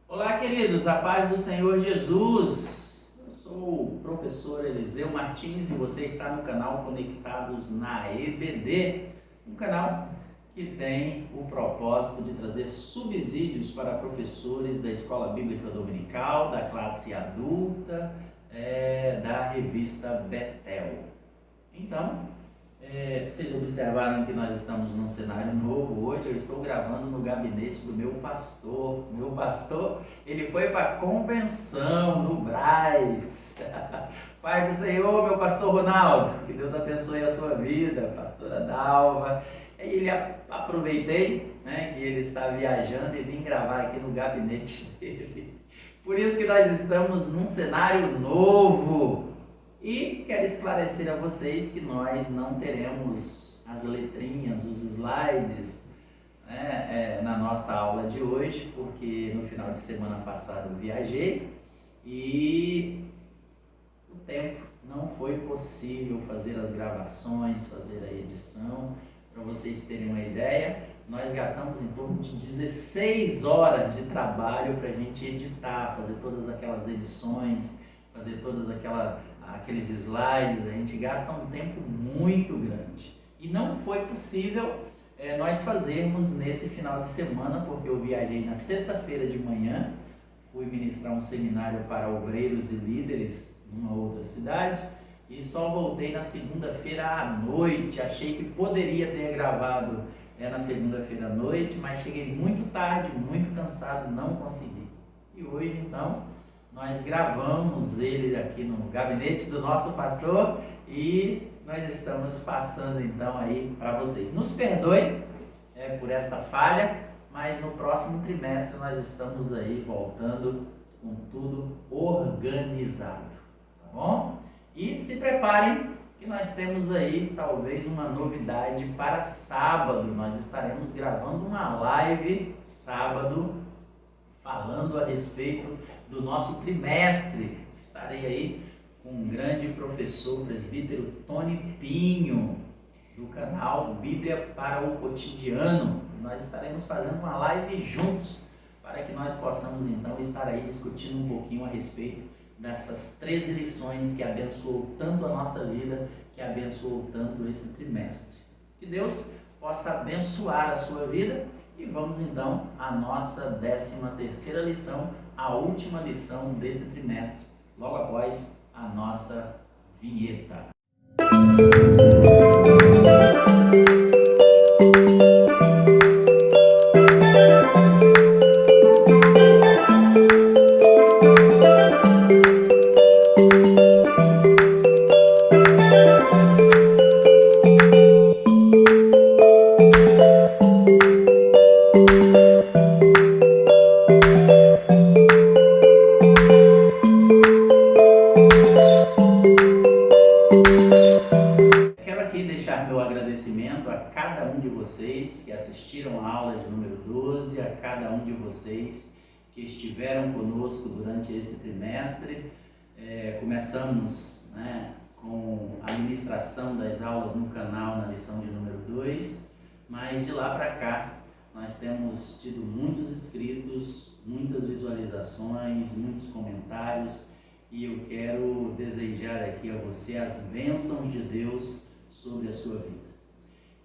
Olá, queridos, a paz do Senhor Jesus. Eu sou o professor Eliseu Martins e você está no canal Conectados na EBD, um canal que tem o propósito de trazer subsídios para professores da Escola Bíblica Dominical, da classe adulta, da revista Betel. Então, vocês observaram que nós estamos num cenário novo hoje. Eu estou gravando no gabinete do meu pastor. Meu pastor, ele foi para a convenção no Brás. Pai do Senhor, meu pastor Ronaldo, que Deus abençoe a sua vida, pastora Dalva. E aproveitei, que ele está viajando e vim gravar aqui no gabinete dele. Por isso que nós estamos num cenário novo. E quero esclarecer a vocês que nós não teremos as letrinhas, os slides, na nossa aula de hoje, porque no final de semana passado eu viajei e o tempo não foi possível fazer as gravações, fazer a edição. Para vocês terem uma ideia, nós gastamos em torno de 16 horas de trabalho para a gente editar, fazer todas aquelas edições, fazer todos aqueles slides. A gente gasta um tempo muito grande. E não foi possível nós fazermos nesse final de semana, porque eu viajei na sexta-feira de manhã, fui ministrar um seminário para obreiros e líderes numa outra cidade, e só voltei na segunda-feira à noite. Achei que poderia ter gravado na segunda-feira à noite, mas cheguei muito tarde, muito cansado, não consegui. E hoje, então, nós gravamos ele aqui no gabinete do nosso pastor e nós estamos passando então aí para vocês. Nos perdoem por esta falha, mas no próximo trimestre nós estamos aí voltando com tudo organizado, tá bom? E se preparem que nós temos aí talvez uma novidade para sábado. Nós estaremos gravando uma live sábado falando a respeito do nosso trimestre. Estarei aí com um grande professor, o presbítero Tony Pinho, do canal Bíblia para o Cotidiano. Nós estaremos fazendo uma live juntos para que nós possamos então estar aí discutindo um pouquinho a respeito dessas 13 lições que abençoou tanto a nossa vida, que abençoou tanto esse trimestre. Que Deus possa abençoar a sua vida. E vamos então à nossa 13ª lição, a última lição desse trimestre, logo após a nossa vinheta. Vocês que assistiram a aula de número 12, a cada um de vocês que estiveram conosco durante esse trimestre. Começamos com a ministração das aulas no canal na lição de número 2, mas de lá para cá nós temos tido muitos inscritos, muitas visualizações, muitos comentários, e eu quero desejar aqui a você as bênçãos de Deus sobre a sua vida.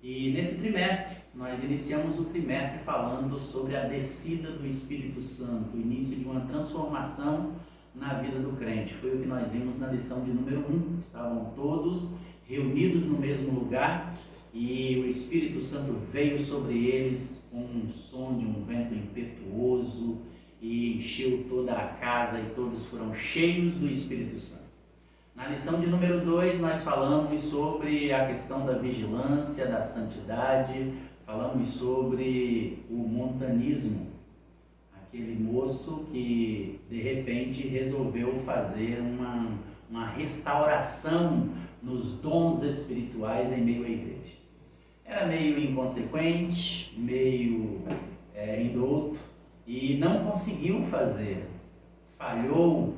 E nesse trimestre, nós iniciamos o trimestre falando sobre a descida do Espírito Santo, o início de uma transformação na vida do crente. Foi o que nós vimos na lição de número 1. Estavam todos reunidos no mesmo lugar e o Espírito Santo veio sobre eles com um som de um vento impetuoso e encheu toda a casa e todos foram cheios do Espírito Santo. Na lição de número 2, nós falamos sobre a questão da vigilância, da santidade, falamos sobre o montanismo, aquele moço que de repente resolveu fazer uma restauração nos dons espirituais em meio à igreja. Era meio inconsequente, meio indouto e não conseguiu fazer, falhou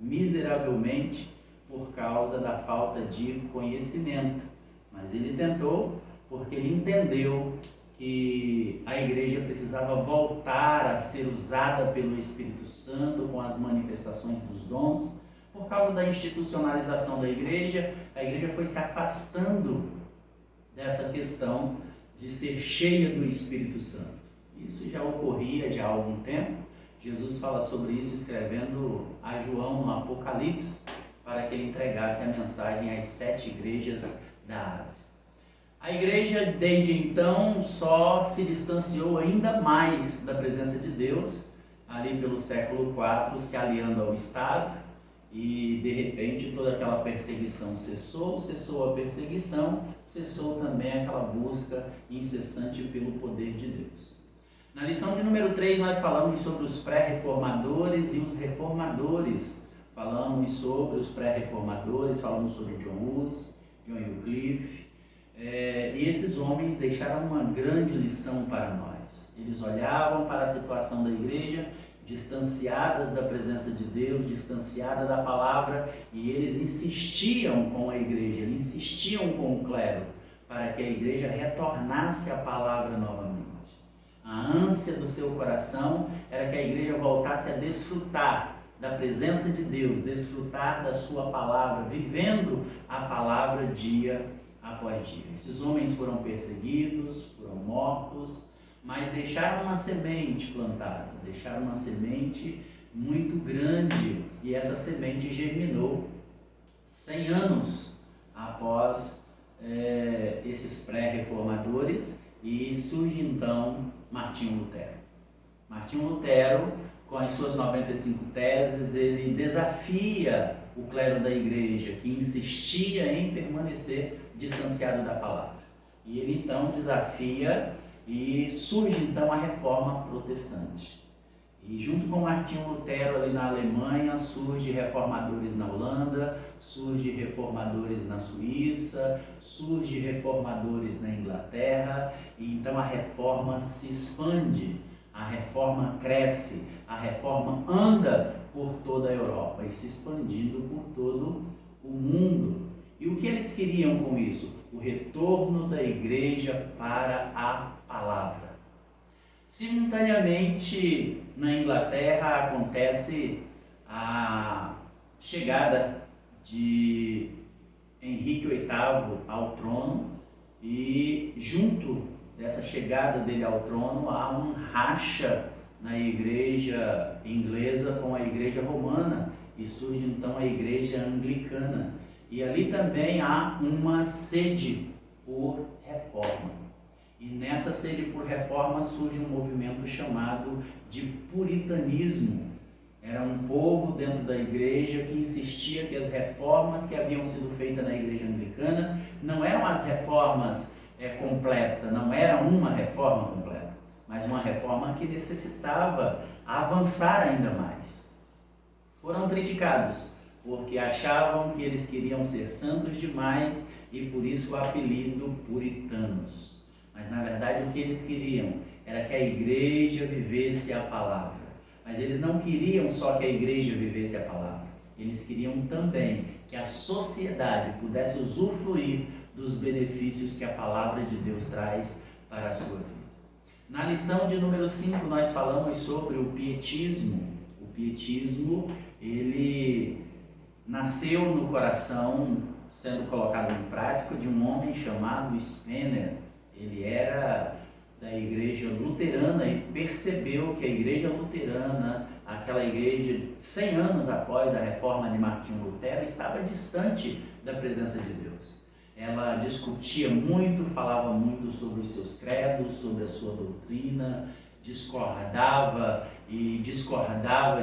miseravelmente, por causa da falta de conhecimento. Mas ele tentou porque ele entendeu que a igreja precisava voltar a ser usada pelo Espírito Santo com as manifestações dos dons. Por causa da institucionalização da igreja, a igreja foi se afastando dessa questão de ser cheia do Espírito Santo. Isso já ocorria já há algum tempo. Jesus fala sobre isso escrevendo a João no Apocalipse, para que ele entregasse a mensagem às 7 igrejas da Ásia. A igreja, desde então, só se distanciou ainda mais da presença de Deus, ali pelo século IV, se aliando ao Estado, e de repente toda aquela perseguição cessou a perseguição, cessou também aquela busca incessante pelo poder de Deus. Na lição de número 3 nós falamos sobre os pré-reformadores e os reformadores. Falamos sobre os pré-reformadores, falamos sobre John Hus, John Wycliffe, e esses homens deixaram uma grande lição para nós. Eles olhavam para a situação da igreja, distanciadas da presença de Deus, distanciadas da palavra, e eles insistiam com a igreja, eles insistiam com o clero, para que a igreja retornasse à palavra novamente. A ânsia do seu coração era que a igreja voltasse a desfrutar da presença de Deus, desfrutar da sua palavra, vivendo a palavra dia após dia. Esses homens foram perseguidos, foram mortos, mas deixaram uma semente plantada, deixaram uma semente muito grande, e essa semente germinou 100 anos após esses pré-reformadores, e surge então Martinho Lutero. Martinho Lutero, com as suas 95 teses, ele desafia o clero da igreja, que insistia em permanecer distanciado da palavra. E ele então desafia, e surge então a reforma protestante. E junto com Martinho Lutero ali na Alemanha, surge reformadores na Holanda, surge reformadores na Suíça, surge reformadores na Inglaterra, e então a reforma se expande, a reforma cresce, a reforma anda por toda a Europa e se expandindo por todo o mundo. E o que eles queriam com isso? O retorno da igreja para a palavra. Simultaneamente, na Inglaterra, acontece a chegada de Henrique VIII ao trono, e junto dessa chegada dele ao trono há um racha na igreja inglesa com a igreja romana, e surge então a igreja anglicana. E ali também há uma sede por reforma. E nessa sede por reforma surge um movimento chamado de puritanismo. Era um povo dentro da igreja que insistia que as reformas que haviam sido feitas na igreja anglicana não eram as reformas completas, não era uma reforma completa, mas uma reforma que necessitava avançar ainda mais. Foram criticados porque achavam que eles queriam ser santos demais, e por isso o apelido puritanos. Mas na verdade o que eles queriam era que a igreja vivesse a palavra. Mas eles não queriam só que a igreja vivesse a palavra. Eles queriam também que a sociedade pudesse usufruir dos benefícios que a palavra de Deus traz para a sua vida. Na lição de número 5 nós falamos sobre o pietismo. O pietismo, ele nasceu no coração, sendo colocado em prática, de um homem chamado Spener. Ele era da igreja luterana e percebeu que a igreja luterana, aquela igreja 100 anos após a reforma de Martinho Lutero, estava distante da presença de Deus. Ela discutia muito, falava muito sobre os seus credos, sobre a sua doutrina, discordava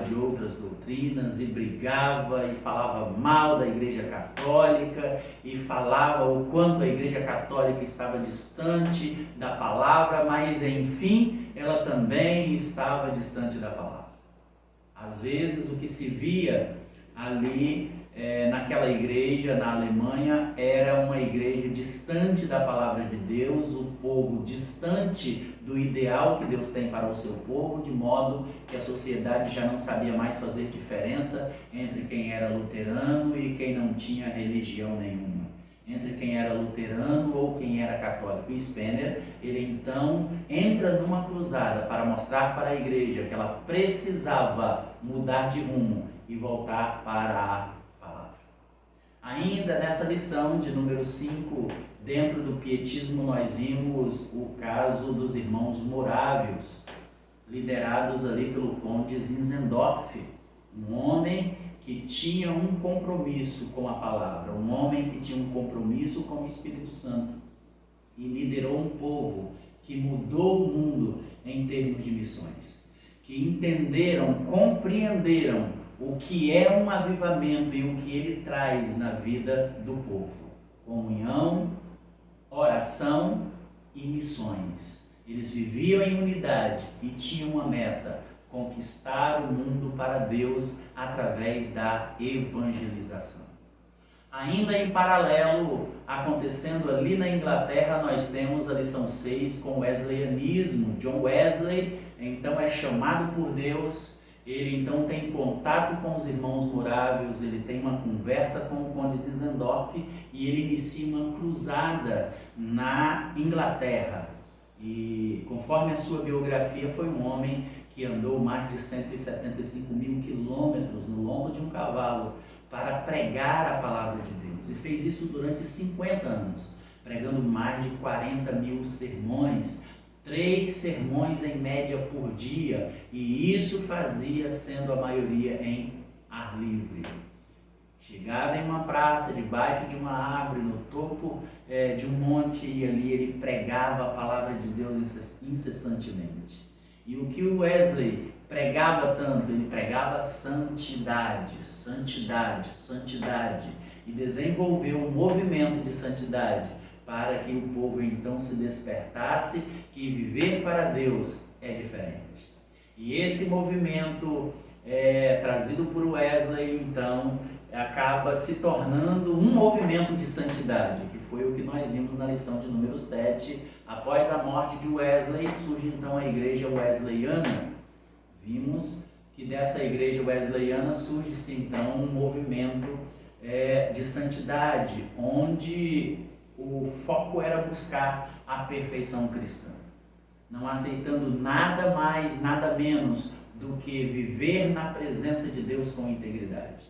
de outras doutrinas, e brigava e falava mal da igreja católica, e falava o quanto a igreja católica estava distante da palavra, mas enfim, ela também estava distante da palavra. Às vezes o que se via ali naquela igreja na Alemanha era uma igreja distante da palavra de Deus, o povo distante do ideal que Deus tem para o seu povo, de modo que a sociedade já não sabia mais fazer diferença entre quem era luterano e quem não tinha religião nenhuma, entre quem era luterano ou quem era católico. E Spener, ele então entra numa cruzada para mostrar para a igreja que ela precisava mudar de rumo e voltar para a palavra. Ainda nessa lição de número 5, dentro do pietismo, nós vimos o caso dos irmãos morávios, liderados ali pelo conde Zinzendorf, um homem que tinha um compromisso com a palavra, um homem que tinha um compromisso com o Espírito Santo e liderou um povo que mudou o mundo em termos de missões, que entenderam, compreenderam o que é um avivamento e o que ele traz na vida do povo: comunhão, oração e missões. Eles viviam em unidade e tinham uma meta: conquistar o mundo para Deus através da evangelização. Ainda em paralelo, acontecendo ali na Inglaterra, nós temos a lição 6 com o wesleyanismo. John Wesley, então, é chamado por Deus. Ele então tem contato com os irmãos morávios, ele tem uma conversa com o conde Zinzendorf e ele inicia uma cruzada na Inglaterra. E conforme a sua biografia, foi um homem que andou mais de 175 mil quilômetros no lombo de um cavalo para pregar a palavra de Deus. E fez isso durante 50 anos, pregando mais de 40 mil sermões, 3 sermões em média por dia, e isso fazia sendo a maioria em ar livre. Chegava em uma praça, debaixo de uma árvore, no topo de um monte, e ali ele pregava a palavra de Deus incessantemente. E o que o Wesley pregava tanto? Ele pregava santidade, santidade, santidade, e desenvolveu um movimento de santidade para que o povo então se despertasse que viver para Deus é diferente. E esse movimento trazido por Wesley, então, acaba se tornando um movimento de santidade, que foi o que nós vimos na lição de número 7. Após a morte de Wesley, surge então a igreja wesleyana. Vimos que dessa igreja wesleyana surge-se então um movimento de santidade, onde o foco era buscar a perfeição cristã, não aceitando nada mais, nada menos do que viver na presença de Deus com integridade.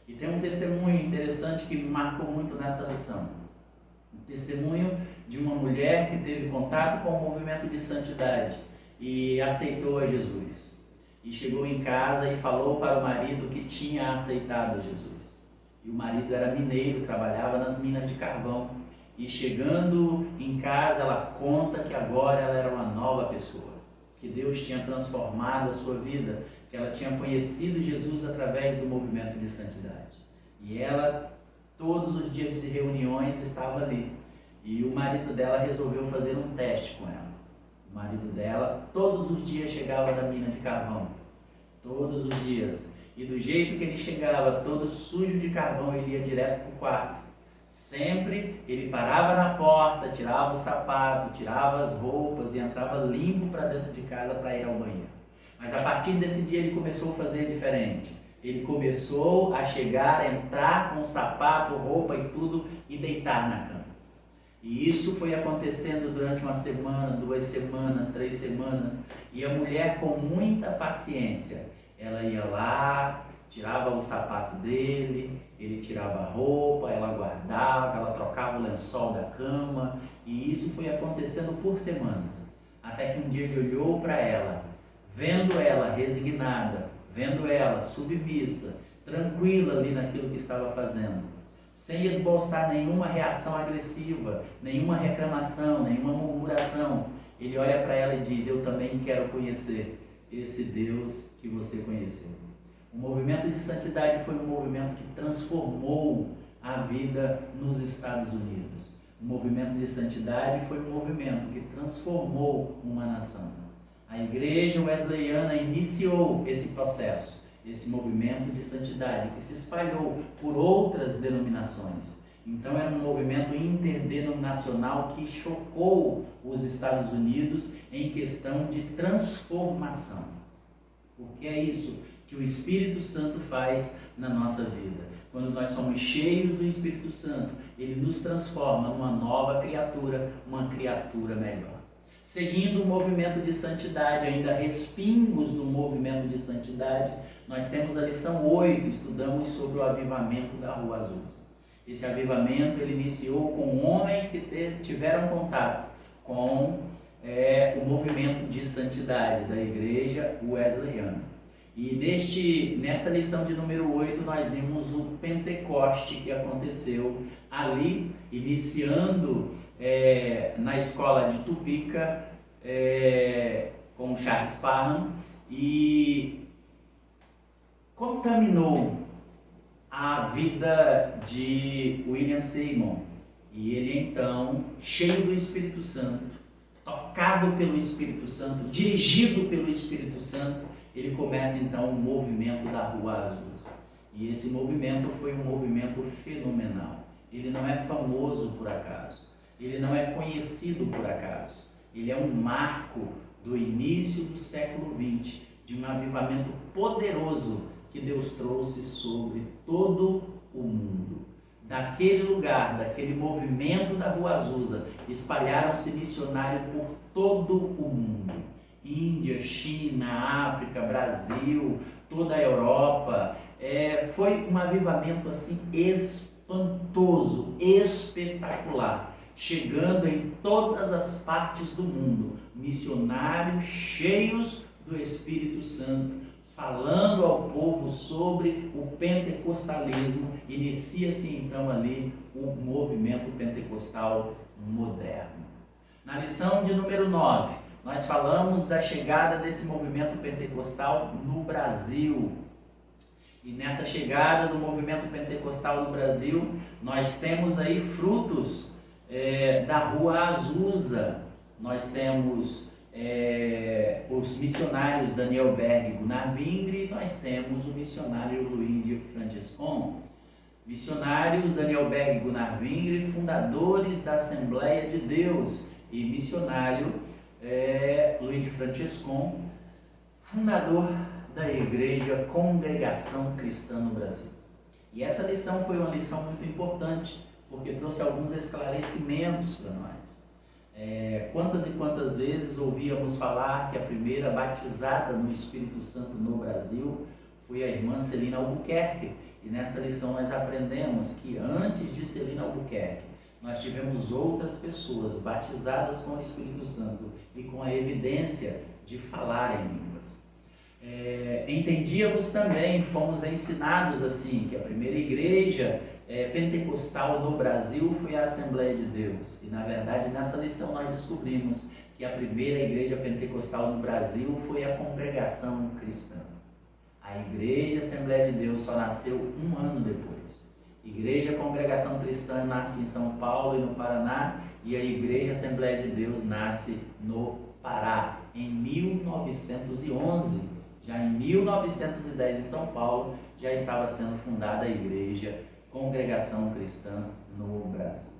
E tem um testemunho interessante que me marcou muito nessa lição. Um testemunho de uma mulher que teve contato com o movimento de santidade e aceitou a Jesus. E chegou em casa e falou para o marido que tinha aceitado a Jesus. E o marido era mineiro, trabalhava nas minas de carvão. E chegando em casa, ela conta que agora ela era uma nova pessoa, que Deus tinha transformado a sua vida, que ela tinha conhecido Jesus através do movimento de santidade. E ela, todos os dias de reuniões, estava ali. E o marido dela resolveu fazer um teste com ela. O marido dela, todos os dias, chegava da mina de carvão. Todos os dias. E do jeito que ele chegava, todo sujo de carvão, ele ia direto para o quarto. Sempre ele parava na porta, tirava o sapato, tirava as roupas e entrava limpo para dentro de casa para ir ao banheiro. Mas a partir desse dia ele começou a fazer diferente. Ele começou a chegar, entrar com o sapato, roupa e tudo e deitar na cama. E isso foi acontecendo durante uma semana, 2 semanas, 3 semanas. E a mulher, com muita paciência, ela ia lá, tirava o sapato dele, ele tirava a roupa, ela guardava, ela trocava o lençol da cama, e isso foi acontecendo por semanas, até que um dia ele olhou para ela, vendo ela resignada, vendo ela submissa, tranquila ali naquilo que estava fazendo, sem esboçar nenhuma reação agressiva, nenhuma reclamação, nenhuma murmuração. Ele olha para ela e diz: eu também quero conhecer esse Deus que você conheceu. O movimento de santidade foi um movimento que transformou a vida nos Estados Unidos. O movimento de santidade foi um movimento que transformou uma nação. A igreja wesleyana iniciou esse processo, esse movimento de santidade que se espalhou por outras denominações. Então era um movimento interdenominacional que chocou os Estados Unidos em questão de transformação. Porque é isso que o Espírito Santo faz na nossa vida. Quando nós somos cheios do Espírito Santo, ele nos transforma numa nova criatura, uma criatura melhor. Seguindo o movimento de santidade, ainda respingos do movimento de santidade, nós temos a lição 8, estudamos sobre o avivamento da Rua Azusa. Esse avivamento ele iniciou com homens que tiveram contato com o movimento de santidade da igreja wesleyana. E nesta lição de número 8 nós vimos o Pentecoste que aconteceu ali, iniciando na escola de Topeka com Charles Parham, e contaminou a vida de William Seymour. E ele então, cheio do Espírito Santo, tocado pelo Espírito Santo, dirigido pelo Espírito Santo, ele começa então o movimento da Rua Azusa. E esse movimento foi um movimento fenomenal. Ele não é famoso por acaso, ele não é conhecido por acaso. Ele é um marco do início do século XX, de um avivamento poderoso que Deus trouxe sobre todo o mundo. Daquele lugar, daquele movimento da Rua Azusa, espalharam-se missionários por todo o mundo. Índia, China, África, Brasil, toda a Europa. Foi um avivamento assim espantoso, espetacular, chegando em todas as partes do mundo. Missionários cheios do Espírito Santo, falando ao povo sobre o pentecostalismo. Inicia-se então ali o movimento pentecostal moderno. Na lição de número 9, nós falamos da chegada desse movimento pentecostal no Brasil. E nessa chegada do movimento pentecostal no Brasil, nós temos aí frutos da Rua Azusa. Nós temos os missionários Daniel Berg e Gunnar Vingre, nós temos o missionário Luigi Francescon. Missionários Daniel Berg e Gunnar Vingre, fundadores da Assembleia de Deus, e missionário Luigi Francescon, fundador da Igreja Congregação Cristã no Brasil. E essa lição foi uma lição muito importante, porque trouxe alguns esclarecimentos para nós. Quantas e quantas vezes ouvíamos falar que a primeira batizada no Espírito Santo no Brasil foi a irmã Celina Albuquerque, e nessa lição nós aprendemos que antes de Celina Albuquerque, nós tivemos outras pessoas batizadas com o Espírito Santo e com a evidência de falar em línguas. Entendíamos também, fomos ensinados assim, que a primeira igreja pentecostal no Brasil foi a Assembleia de Deus. E na verdade nessa lição nós descobrimos que a primeira igreja pentecostal no Brasil foi a Congregação Cristã. A Igreja Assembleia de Deus só nasceu um ano depois. Igreja Congregação Cristã nasce em São Paulo e no Paraná, e a Igreja Assembleia de Deus nasce no Pará, em 1911. Já em 1910, em São Paulo, já estava sendo fundada a Igreja Congregação Cristã no Brasil.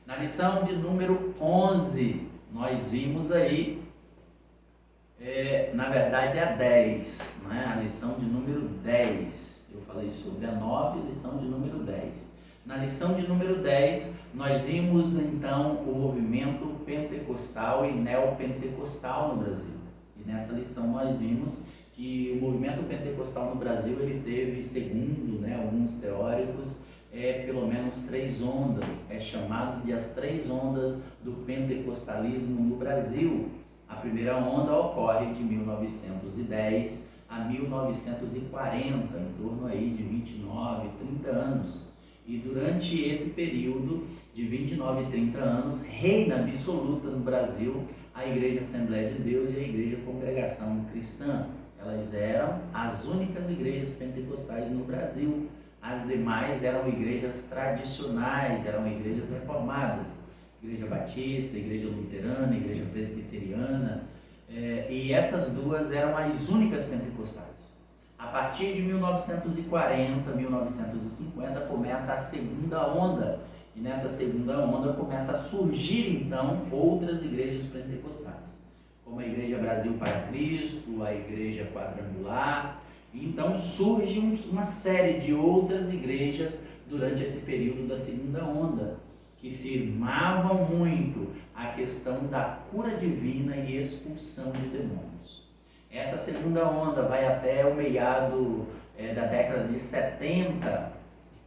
Na lição de número 11, nós vimos aí, na verdade a 10, não é? A lição de número 10. Eu falei sobre a 9, lição de número 10. Na lição de número 10, nós vimos então o movimento pentecostal e neopentecostal no Brasil. E nessa lição nós vimos que o movimento pentecostal no Brasil ele teve, segundo alguns teóricos, pelo menos 3 ondas. É chamado de as 3 ondas do pentecostalismo no Brasil. A primeira onda ocorre de 1910 a 1940, em torno aí de 29, 30 anos. E durante esse período de 29 e 30 anos, reina absoluta no Brasil a Igreja Assembleia de Deus e a Igreja Congregação Cristã. Elas eram as únicas igrejas pentecostais no Brasil. As demais eram igrejas tradicionais, eram igrejas reformadas. Igreja Batista, Igreja Luterana, Igreja Presbiteriana, e essas duas eram as únicas pentecostais. A partir de 1940, 1950, começa a segunda onda, E nessa segunda onda começa a surgir então outras igrejas pentecostais, como a Igreja Brasil para Cristo, a Igreja Quadrangular. Então surge uma série de outras igrejas durante esse período da segunda onda, que firmavam muito a questão da cura divina e expulsão de demônios. Essa segunda onda vai até o meado da década de 70.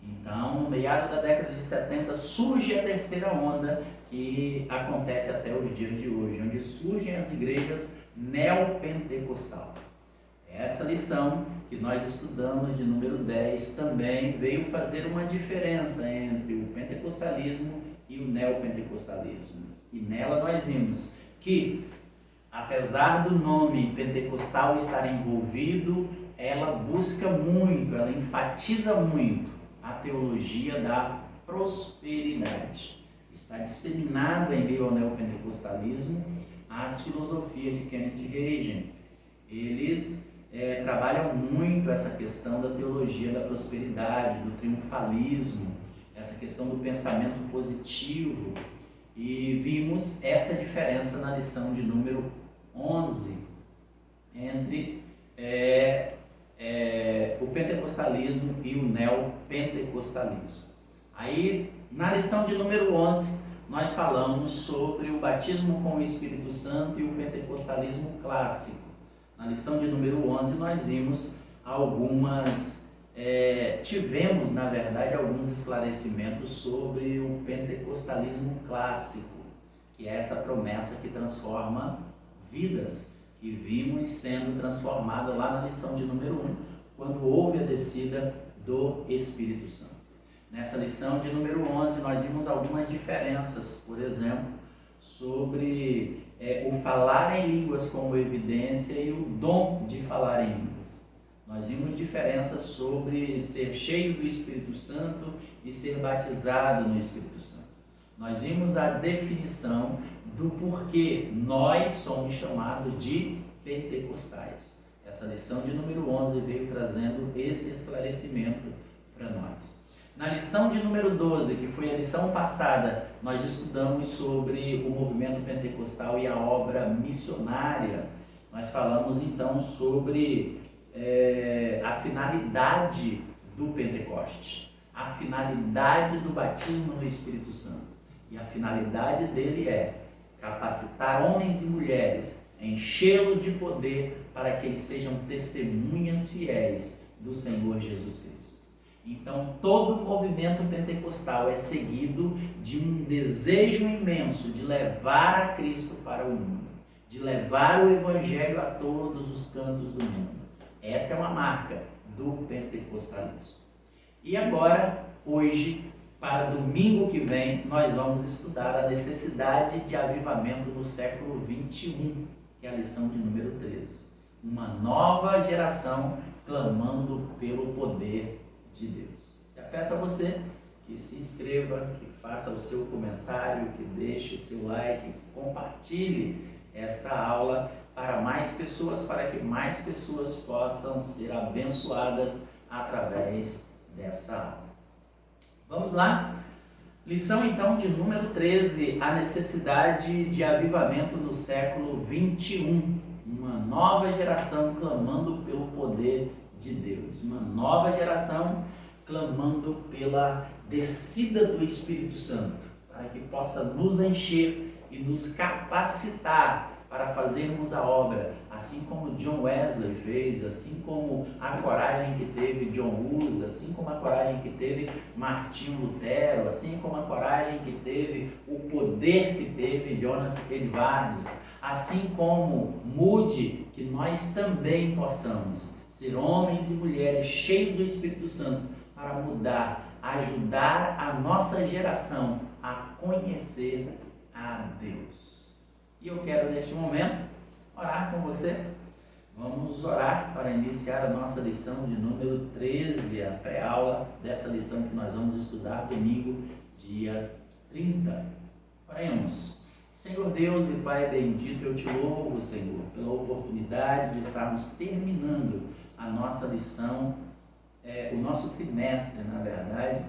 Então, no meado da década de 70, surge a terceira onda, que acontece até os dias de hoje, onde surgem as igrejas neopentecostal. Essa lição que nós estudamos de número 10 também veio fazer uma diferença entre o pentecostalismo e o neopentecostalismo. E nela nós vimos que, apesar do nome pentecostal estar envolvido, ela busca muito, ela enfatiza muito a teologia da prosperidade. Está disseminado em meio ao neopentecostalismo as filosofias de Kenneth Hagin. Eles trabalham muito essa questão da teologia da prosperidade, do triunfalismo, essa questão do pensamento positivo, e vimos essa diferença na lição de número 11 entre o pentecostalismo e o neopentecostalismo. Aí, na lição de número 11, nós falamos sobre o batismo com o Espírito Santo e o pentecostalismo clássico. Na lição de número 11, nós vimos tivemos, na verdade, alguns esclarecimentos sobre o pentecostalismo clássico, que é essa promessa que transforma vidas, que vimos sendo transformada lá na lição de número 1, quando houve a descida do Espírito Santo. Nessa lição de número 11, nós vimos algumas diferenças, por exemplo, sobre o falar em línguas como evidência e o dom de falar em línguas. Nós vimos diferenças sobre ser cheio do Espírito Santo e ser batizado no Espírito Santo. Nós vimos a definição do porquê nós somos chamados de pentecostais. Essa lição de número 11 veio trazendo esse esclarecimento para nós. Na lição de número 12, que foi a lição passada, nós estudamos sobre o movimento pentecostal e a obra missionária. Nós falamos então sobre a finalidade do Pentecoste, a finalidade do batismo no Espírito Santo. E a finalidade dele é capacitar homens e mulheres, enchê-los de poder para que eles sejam testemunhas fiéis do Senhor Jesus Cristo. Então, todo o movimento pentecostal é seguido de um desejo imenso de levar a Cristo para o mundo, de levar o Evangelho a todos os cantos do mundo. Essa é uma marca do pentecostalismo. E agora, hoje, para domingo que vem, nós vamos estudar a necessidade de avivamento no século 21, que é a lição de número 13. Uma nova geração clamando pelo poder de Deus. Já peço a você que se inscreva, que faça o seu comentário, que deixe o seu like, que compartilhe esta aula para mais pessoas, para que mais pessoas possam ser abençoadas através dessa aula. Vamos lá? Lição então de número 13, a necessidade de avivamento no século 21. Uma nova geração clamando pelo poder de Deus. Uma nova geração clamando pela descida do Espírito Santo, para que possa nos encher e nos capacitar para fazermos a obra, assim como John Wesley fez, assim como a coragem que teve John Hus, assim como a coragem que teve Martinho Lutero, assim como a coragem que teve, o poder que teve Jonas Edwards, assim como Moody, que nós também possamos ser homens e mulheres cheios do Espírito Santo para mudar, ajudar a nossa geração a conhecer a Deus. E eu quero, neste momento, orar com você. Vamos orar para iniciar a nossa lição de número 13, a pré-aula dessa lição que nós vamos estudar domingo, dia 30. Oremos. Senhor Deus e Pai bendito, eu te louvo, Senhor, pela oportunidade de estarmos terminando a nossa lição, o nosso trimestre, na verdade,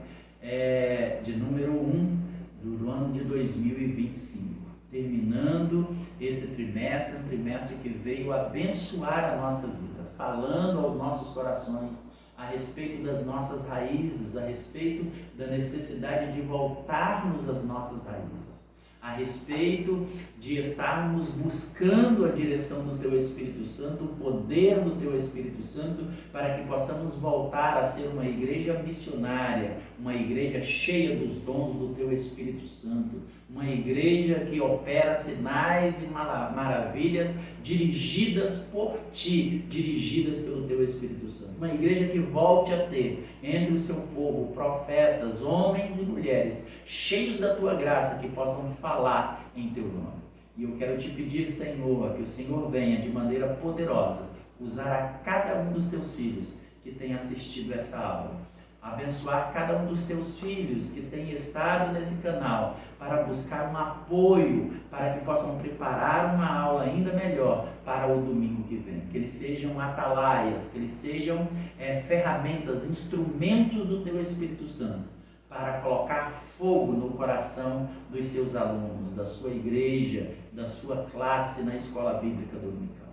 de número 1 do ano de 2025. Terminando esse trimestre, um trimestre que veio abençoar a nossa vida, falando aos nossos corações a respeito das nossas raízes, a respeito da necessidade de voltarmos às nossas raízes, a respeito de estarmos buscando a direção do Teu Espírito Santo, o poder do Teu Espírito Santo, para que possamos voltar a ser uma igreja missionária, uma igreja cheia dos dons do Teu Espírito Santo, uma igreja que opera sinais e maravilhas dirigidas por Ti, dirigidas pelo Teu Espírito Santo. Uma igreja que volte a ter entre o seu povo profetas, homens e mulheres, cheios da Tua graça, que possam falar em Teu nome. E eu quero Te pedir, Senhor, que o Senhor venha de maneira poderosa usar a cada um dos Teus filhos que tem assistido essa aula, abençoar cada um dos Seus filhos que tem estado nesse canal para buscar um apoio, para que possam preparar uma aula ainda melhor para o domingo que vem. Que eles sejam atalaias, que eles sejam ferramentas, instrumentos do Teu Espírito Santo, para colocar fogo no coração dos seus alunos, da sua igreja, da sua classe na escola bíblica dominical.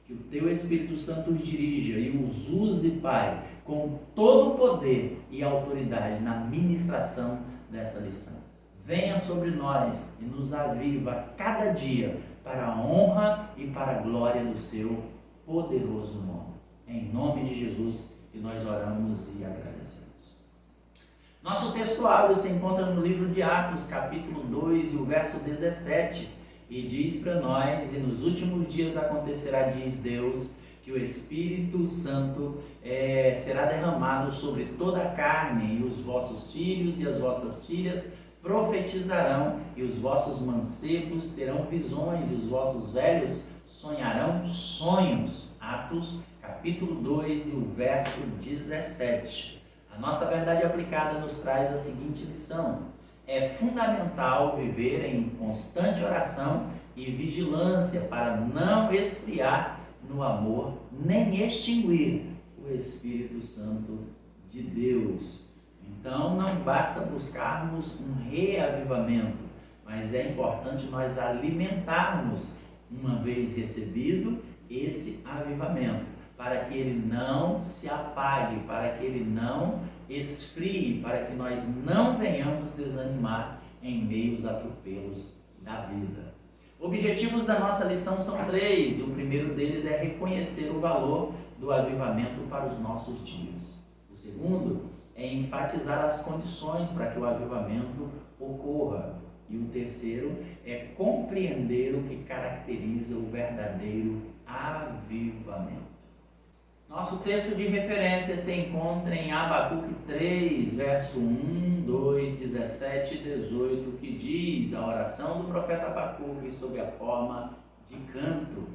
Que o Teu Espírito Santo os dirija e os use, Pai, com todo o poder e autoridade na ministração desta lição. Venha sobre nós e nos aviva cada dia para a honra e para a glória do Seu poderoso nome. Em nome de Jesus que nós oramos e agradecemos. Nosso texto áureo se encontra no livro de Atos, capítulo 2, e o verso 17, e diz para nós: e nos últimos dias acontecerá, diz Deus, que o Espírito Santo será derramado sobre toda a carne, e os vossos filhos e as vossas filhas profetizarão, e os vossos mancebos terão visões, e os vossos velhos sonharão sonhos. Atos, capítulo 2, e o verso 17. A nossa verdade aplicada nos traz a seguinte lição: é fundamental viver em constante oração e vigilância para não esfriar no amor, nem extinguir o Espírito Santo de Deus. Então, não basta buscarmos um reavivamento, mas é importante nós alimentarmos, uma vez recebido, esse avivamento, para que ele não se apague, para que ele não esfrie, para que nós não venhamos desanimar em meio aos atropelos da vida. Objetivos da nossa lição são 3, e o primeiro deles é reconhecer o valor do avivamento para os nossos dias. O segundo é enfatizar as condições para que o avivamento ocorra. E o terceiro é compreender o que caracteriza o verdadeiro avivamento. Nosso texto de referência se encontra em Abacuque 3, verso 1, 2, 17 e 18, que diz a oração do profeta Abacuque sob a forma de canto.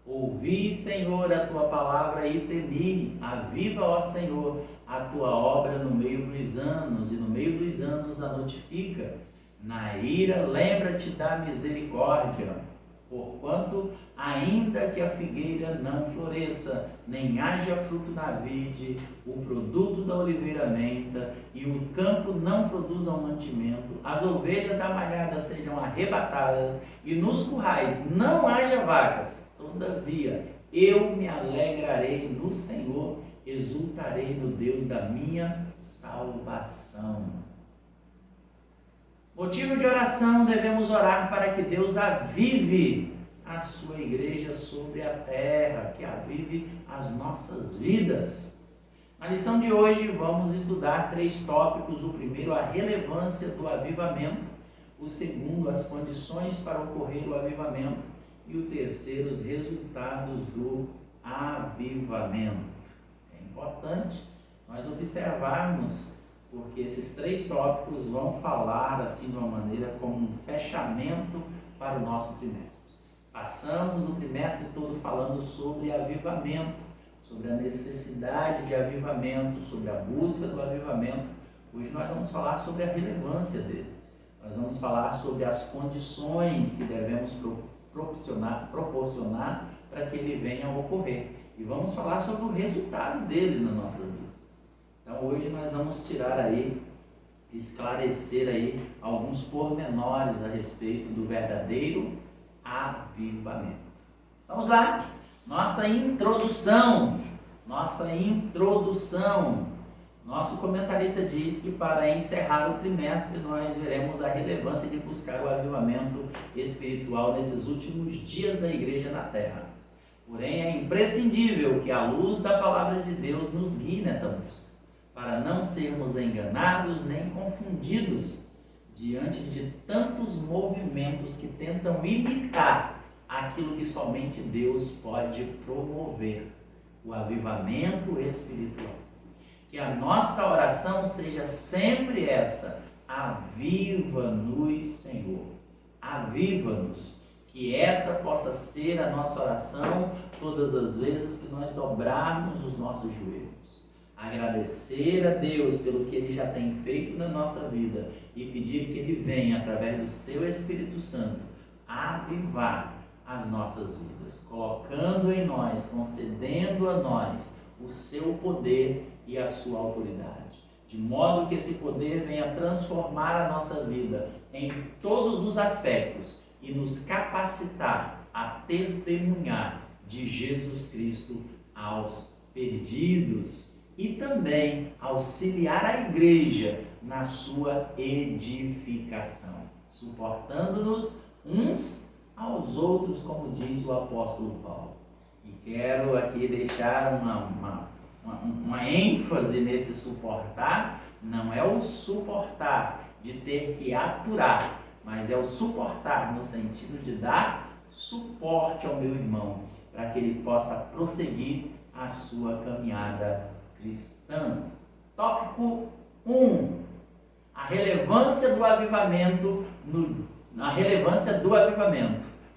Ouvi, Senhor, a tua palavra e temi. Aviva, ó Senhor, a tua obra no meio dos anos, e no meio dos anos a notifica. Na ira, lembra-te da misericórdia. Porquanto, ainda que a figueira não floresça, nem haja fruto na vide, o produto da oliveira menta, e o campo não produza um mantimento, as ovelhas da malhada sejam arrebatadas, e nos currais não haja vacas, todavia eu me alegrarei no Senhor, exultarei no Deus da minha salvação. Motivo de oração: devemos orar para que Deus avive a sua igreja sobre a terra, que avive as nossas vidas. Na lição de hoje vamos estudar 3 tópicos. O primeiro, a relevância do avivamento. O segundo, as condições para ocorrer o avivamento. E o terceiro, os resultados do avivamento. É importante nós observarmos, porque esses 3 tópicos vão falar assim de uma maneira como um fechamento para o nosso trimestre. Passamos o trimestre todo falando sobre avivamento, sobre a necessidade de avivamento, sobre a busca do avivamento. Hoje nós vamos falar sobre a relevância dele. Nós vamos falar sobre as condições que devemos proporcionar para que ele venha a ocorrer. E vamos falar sobre o resultado dele na nossa vida. Então hoje nós vamos tirar aí esclarecer aí alguns pormenores a respeito do verdadeiro avivamento. Vamos lá, nossa introdução. Nosso comentarista diz que para encerrar o trimestre nós veremos a relevância de buscar o avivamento espiritual nesses últimos dias da igreja na terra. Porém, é imprescindível que a luz da palavra de Deus nos guie nessa busca, para não sermos enganados nem confundidos diante de tantos movimentos que tentam imitar aquilo que somente Deus pode promover, o avivamento espiritual. Que a nossa oração seja sempre essa: aviva-nos, Senhor, aviva-nos. Que essa possa ser a nossa oração todas as vezes que nós dobrarmos os nossos joelhos. Agradecer a Deus pelo que Ele já tem feito na nossa vida e pedir que Ele venha, através do Seu Espírito Santo, avivar as nossas vidas, colocando em nós, concedendo a nós o Seu poder e a Sua autoridade, de modo que esse poder venha transformar a nossa vida em todos os aspectos e nos capacitar a testemunhar de Jesus Cristo aos perdidos e também auxiliar a igreja na sua edificação, suportando-nos uns aos outros, como diz o apóstolo Paulo. E quero aqui deixar uma ênfase nesse suportar. Não é o suportar de ter que aturar, mas é o suportar no sentido de dar suporte ao meu irmão, para que ele possa prosseguir a sua caminhada cristã. Tópico 1. A relevância do avivamento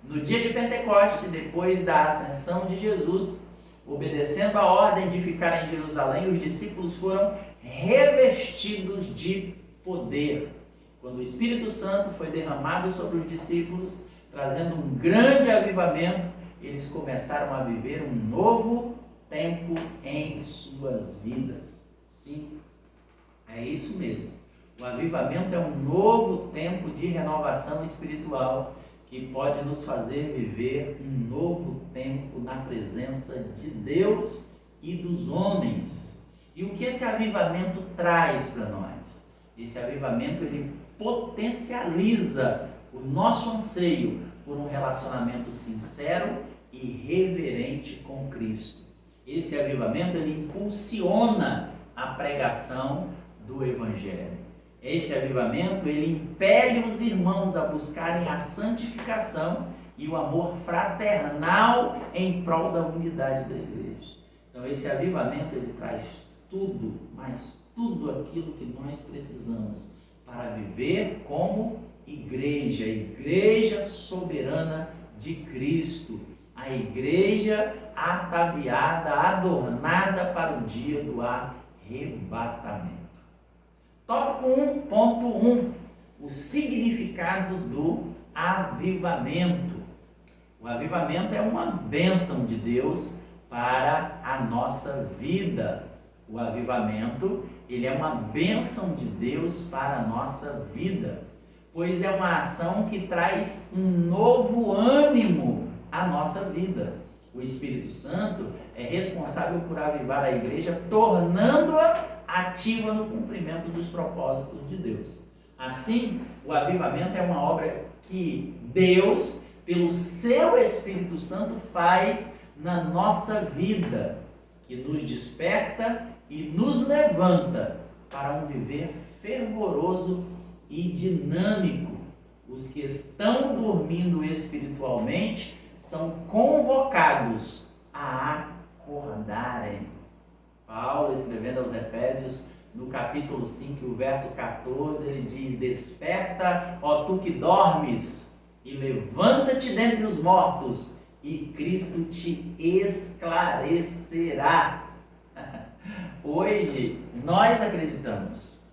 no dia de Pentecostes, depois da ascensão de Jesus, obedecendo a ordem de ficar em Jerusalém, os discípulos foram revestidos de poder. Quando o Espírito Santo foi derramado sobre os discípulos, trazendo um grande avivamento, eles começaram a viver um novo tempo em suas vidas. Sim, é isso mesmo. O avivamento é um novo tempo de renovação espiritual que pode nos fazer viver um novo tempo na presença de Deus e dos homens. E o que esse avivamento traz para nós? Esse avivamento, ele potencializa o nosso anseio por um relacionamento sincero e reverente com Cristo. Esse avivamento, ele impulsiona a pregação do Evangelho. Esse avivamento, ele impele os irmãos a buscarem a santificação e o amor fraternal em prol da unidade da igreja. Então, esse avivamento, ele traz tudo, mas tudo aquilo que nós precisamos para viver como igreja, a igreja soberana de Cristo, a igreja ataviada, adornada para o dia do arrebatamento. Tópico 1.1, o significado do avivamento. O avivamento é uma bênção de Deus para a nossa vida. O avivamento, ele é uma bênção de Deus para a nossa vida, pois é uma ação que traz um novo ânimo à nossa vida. O Espírito Santo é responsável por avivar a igreja, tornando-a ativa no cumprimento dos propósitos de Deus. Assim, o avivamento é uma obra que Deus, pelo seu Espírito Santo, faz na nossa vida, que nos desperta e nos levanta para um viver fervoroso e dinâmico. Os que estão dormindo espiritualmente são convocados a acordarem. Paulo, escrevendo aos Efésios, no capítulo 5, o verso 14, ele diz: desperta, ó tu que dormes, e levanta-te dentre os mortos, e Cristo te esclarecerá. Hoje, nós acreditamos.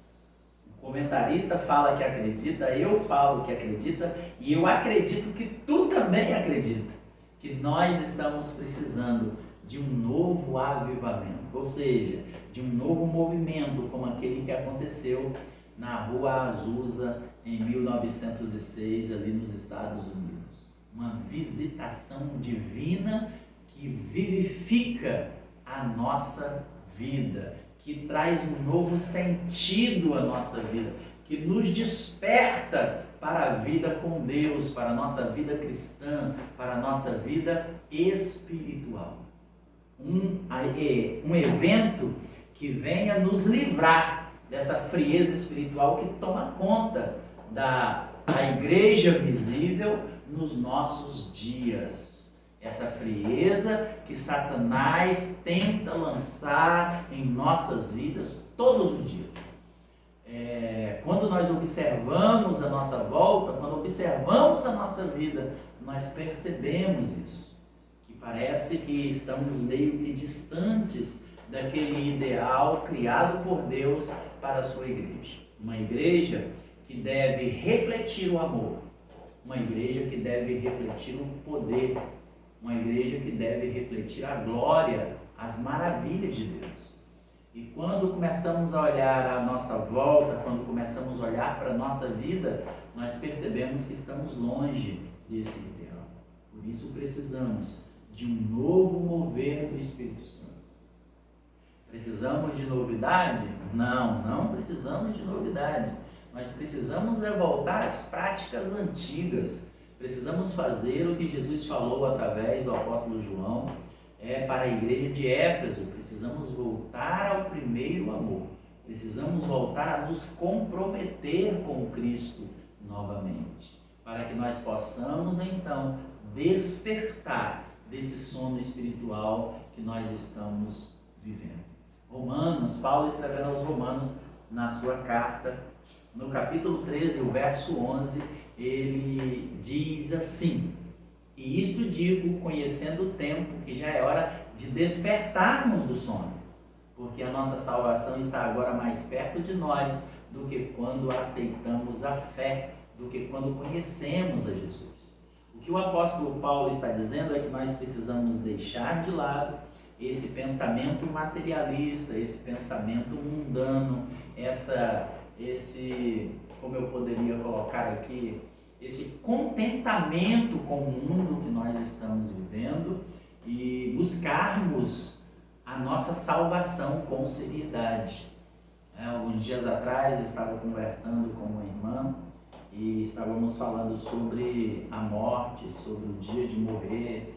O comentarista fala que acredita, eu falo que acredita, e eu acredito que tu também acredita, que nós estamos precisando de um novo avivamento, ou seja, de um novo movimento como aquele que aconteceu na Rua Azusa, em 1906, ali nos Estados Unidos. Uma visitação divina que vivifica a nossa vida, que traz um novo sentido à nossa vida, que nos desperta para a vida com Deus, para a nossa vida cristã, para a nossa vida espiritual. Um evento que venha nos livrar dessa frieza espiritual que toma conta da igreja visível nos nossos dias. Essa frieza que Satanás tenta lançar em nossas vidas todos os dias. Quando nós observamos a nossa volta, quando observamos a nossa vida, nós percebemos isso. Que parece que estamos meio que distantes daquele ideal criado por Deus para a sua igreja. Uma igreja que deve refletir o amor. Uma igreja que deve refletir o poder. Uma igreja que deve refletir a glória, as maravilhas de Deus. E quando começamos a olhar à nossa volta, quando começamos a olhar para a nossa vida, nós percebemos que estamos longe desse ideal. Por isso precisamos de um novo mover do Espírito Santo. Precisamos de novidade? Não precisamos de novidade. Nós precisamos voltar às práticas antigas. Precisamos fazer o que Jesus falou através do apóstolo João para a igreja de Éfeso. Precisamos voltar ao primeiro amor. Precisamos voltar a nos comprometer com Cristo novamente, para que nós possamos então despertar desse sono espiritual que nós estamos vivendo. Paulo escrevendo aos Romanos, na sua carta, no capítulo 13, o verso 11, ele diz assim: e isto digo, conhecendo o tempo, que já é hora de despertarmos do sono, porque a nossa salvação está agora mais perto de nós do que quando aceitamos a fé, do que quando conhecemos a Jesus. O que o apóstolo Paulo está dizendo é que nós precisamos deixar de lado esse pensamento materialista, esse pensamento mundano, como eu poderia colocar aqui, esse contentamento com o mundo que nós estamos vivendo e buscarmos a nossa salvação com seriedade. Alguns dias atrás eu estava conversando com uma irmã e estávamos falando sobre a morte, sobre o dia de morrer,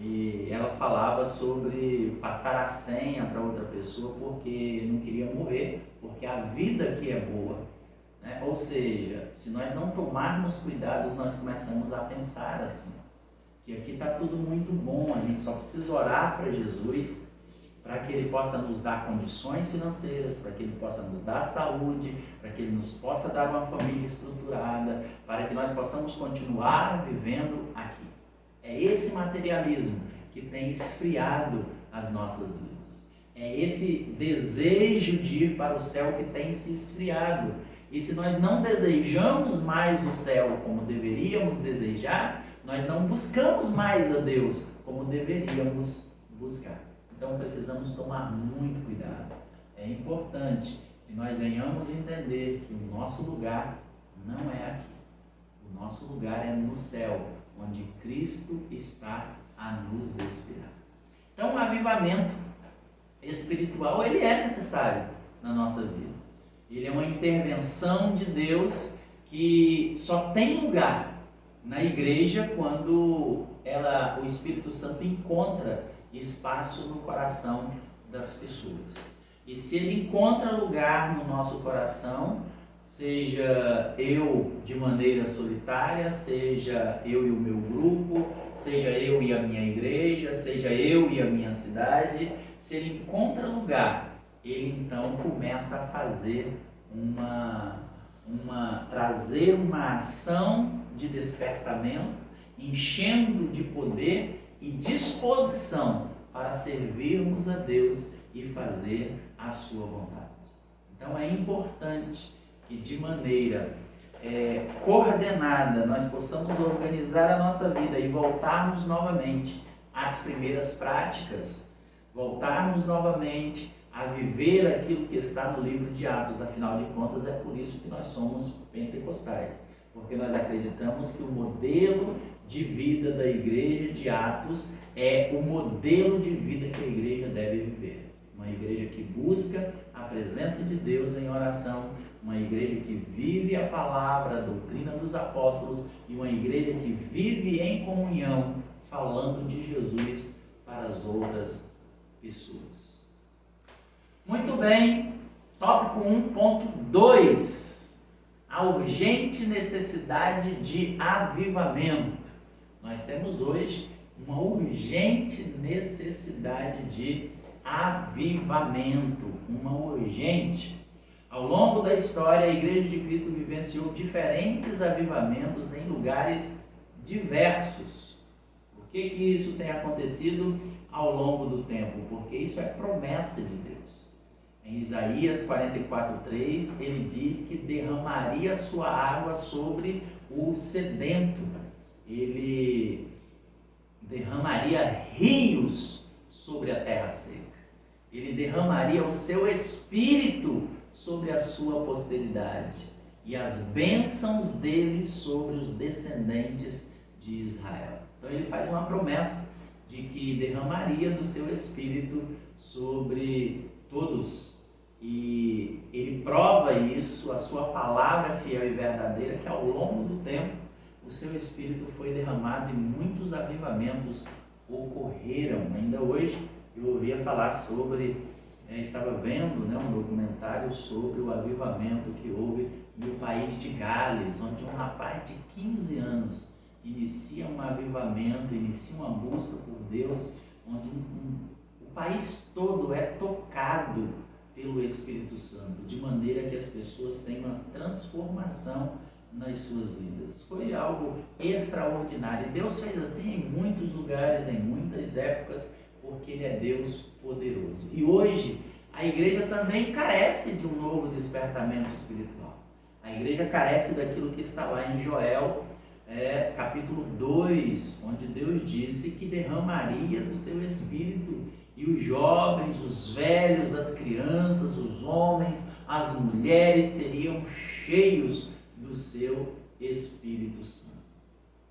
E ela falava sobre passar a senha para outra pessoa porque não queria morrer, porque a vida aqui é boa. Ou seja, se nós não tomarmos cuidados, nós começamos a pensar assim, que aqui está tudo muito bom, a gente só precisa orar para Jesus, para que Ele possa nos dar condições financeiras, para que Ele possa nos dar saúde, para que Ele nos possa dar uma família estruturada, para que nós possamos continuar vivendo aqui. É esse materialismo que tem esfriado as nossas vidas. É esse desejo de ir para o céu que tem se esfriado. E se nós não desejamos mais o céu como deveríamos desejar, nós não buscamos mais a Deus como deveríamos buscar. Então precisamos tomar muito cuidado. É importante que nós venhamos entender que o nosso lugar não é aqui. O nosso lugar é no céu, onde Cristo está a nos esperar. Então o avivamento espiritual, ele é necessário na nossa vida. Ele é uma intervenção de Deus que só tem lugar na igreja quando o Espírito Santo encontra espaço no coração das pessoas. E se ele encontra lugar no nosso coração, seja eu de maneira solitária, seja eu e o meu grupo, seja eu e a minha igreja, seja eu e a minha cidade, se ele encontra lugar, ele então começa a fazer trazer uma ação de despertamento, enchendo de poder e disposição para servirmos a Deus e fazer a sua vontade. Então é importante que de maneira coordenada nós possamos organizar a nossa vida e voltarmos novamente às primeiras práticas, voltarmos novamente a viver aquilo que está no livro de Atos. Afinal de contas, é por isso que nós somos pentecostais, porque nós acreditamos que o modelo de vida da igreja de Atos é o modelo de vida que a igreja deve viver. Uma igreja que busca a presença de Deus em oração, uma igreja que vive a palavra, a doutrina dos apóstolos, e uma igreja que vive em comunhão, falando de Jesus para as outras pessoas. Muito bem, tópico 1.2, a urgente necessidade de avivamento. Nós temos hoje uma urgente necessidade de avivamento, uma urgente. Ao longo da história, a Igreja de Cristo vivenciou diferentes avivamentos em lugares diversos. Por que isso tem acontecido ao longo do tempo? Porque isso é promessa de Deus. Em Isaías 44:3, ele diz que derramaria sua água sobre o sedento. Ele derramaria rios sobre a terra seca. Ele derramaria o seu espírito sobre a sua posteridade e as bênçãos dele sobre os descendentes de Israel. Então ele faz uma promessa de que derramaria do seu espírito sobre todos, e ele prova isso, a sua palavra fiel e verdadeira, que ao longo do tempo o seu espírito foi derramado e muitos avivamentos ocorreram. Ainda hoje eu ouvia falar sobre, estava vendo um documentário sobre o avivamento que houve no país de Gales, onde um rapaz de 15 anos inicia um avivamento, inicia uma busca por Deus, onde o país todo é tocado pelo Espírito Santo, de maneira que as pessoas têm uma transformação nas suas vidas. Foi algo extraordinário. E Deus fez assim em muitos lugares, em muitas épocas, porque Ele é Deus poderoso. E hoje a igreja também carece de um novo despertamento espiritual. A igreja carece daquilo que está lá em Joel, capítulo 2, onde Deus disse que derramaria do seu espírito, e os jovens, os velhos, as crianças, os homens, as mulheres seriam cheios do seu Espírito Santo.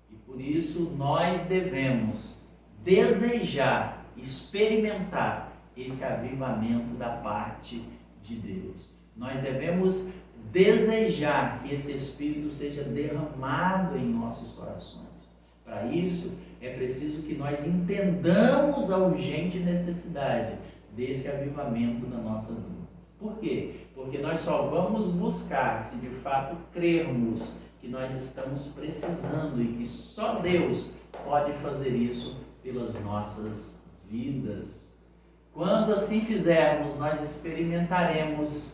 E por isso nós devemos desejar, experimentar esse avivamento da parte de Deus. Nós devemos desejar que esse Espírito seja derramado em nossos corações. Para isso, é preciso que nós entendamos a urgente necessidade desse avivamento na nossa vida. Por quê? Porque nós só vamos buscar se de fato crermos que nós estamos precisando e que só Deus pode fazer isso pelas nossas vidas. Quando assim fizermos, nós experimentaremos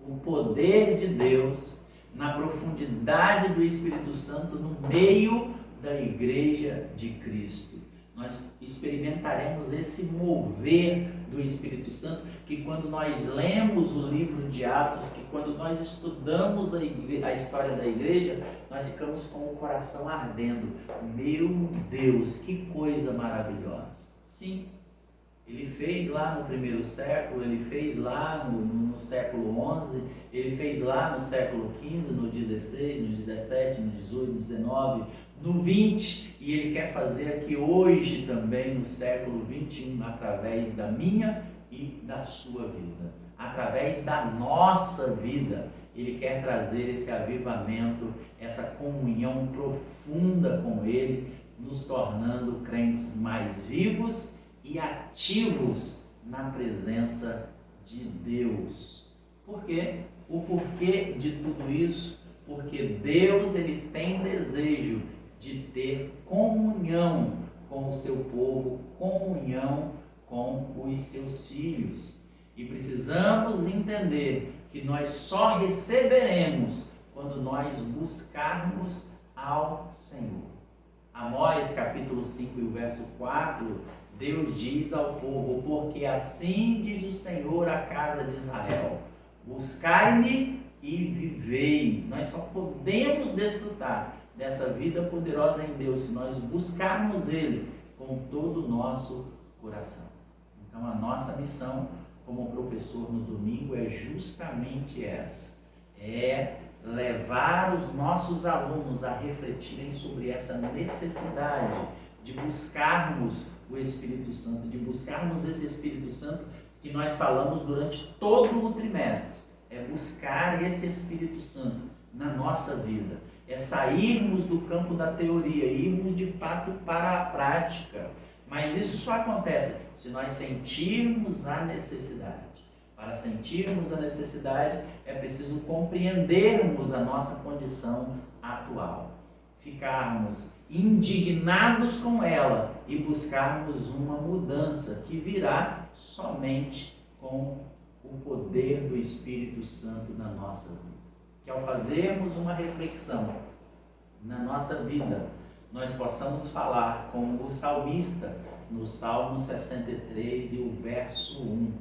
o poder de Deus na profundidade do Espírito Santo no meio da Igreja de Cristo. Nós experimentaremos esse mover do Espírito Santo, que quando nós lemos o livro de Atos, que quando nós estudamos a história da igreja, nós ficamos com o coração ardendo. Meu Deus, que coisa maravilhosa! Sim, Ele fez lá no primeiro século, Ele fez lá no século XI, Ele fez lá no século XV, no XVI, no XVII, no XVIII, no XIX, no XX, e Ele quer fazer aqui hoje também no século XXI, através da minha e da sua vida, através da nossa vida. Ele quer trazer esse avivamento, essa comunhão profunda com Ele, nos tornando crentes mais vivos e ativos na presença de Deus. Por quê? O porquê de tudo isso? Porque Deus, Ele tem desejo de ter comunhão com o seu povo, comunhão com os seus filhos. E precisamos entender que nós só receberemos quando nós buscarmos ao Senhor. Amós capítulo 5 e o verso 4, Deus diz ao povo: porque assim diz o Senhor à casa de Israel, buscai-me e vivei. Nós só podemos desfrutar dessa vida poderosa em Deus se nós buscarmos Ele com todo o nosso coração. Então a nossa missão como professor no domingo é justamente essa. É levar os nossos alunos a refletirem sobre essa necessidade de buscarmos o Espírito Santo, de buscarmos esse Espírito Santo que nós falamos durante todo o trimestre. É buscar esse Espírito Santo na nossa vida. É sairmos do campo da teoria, irmos de fato para a prática. Mas isso só acontece se nós sentirmos a necessidade. Para sentirmos a necessidade, é preciso compreendermos a nossa condição atual. Ficarmos indignados com ela e buscarmos uma mudança que virá somente com o poder do Espírito Santo na nossa vida. Que ao fazermos uma reflexão na nossa vida, nós possamos falar como o salmista no Salmo 63 e o verso 1.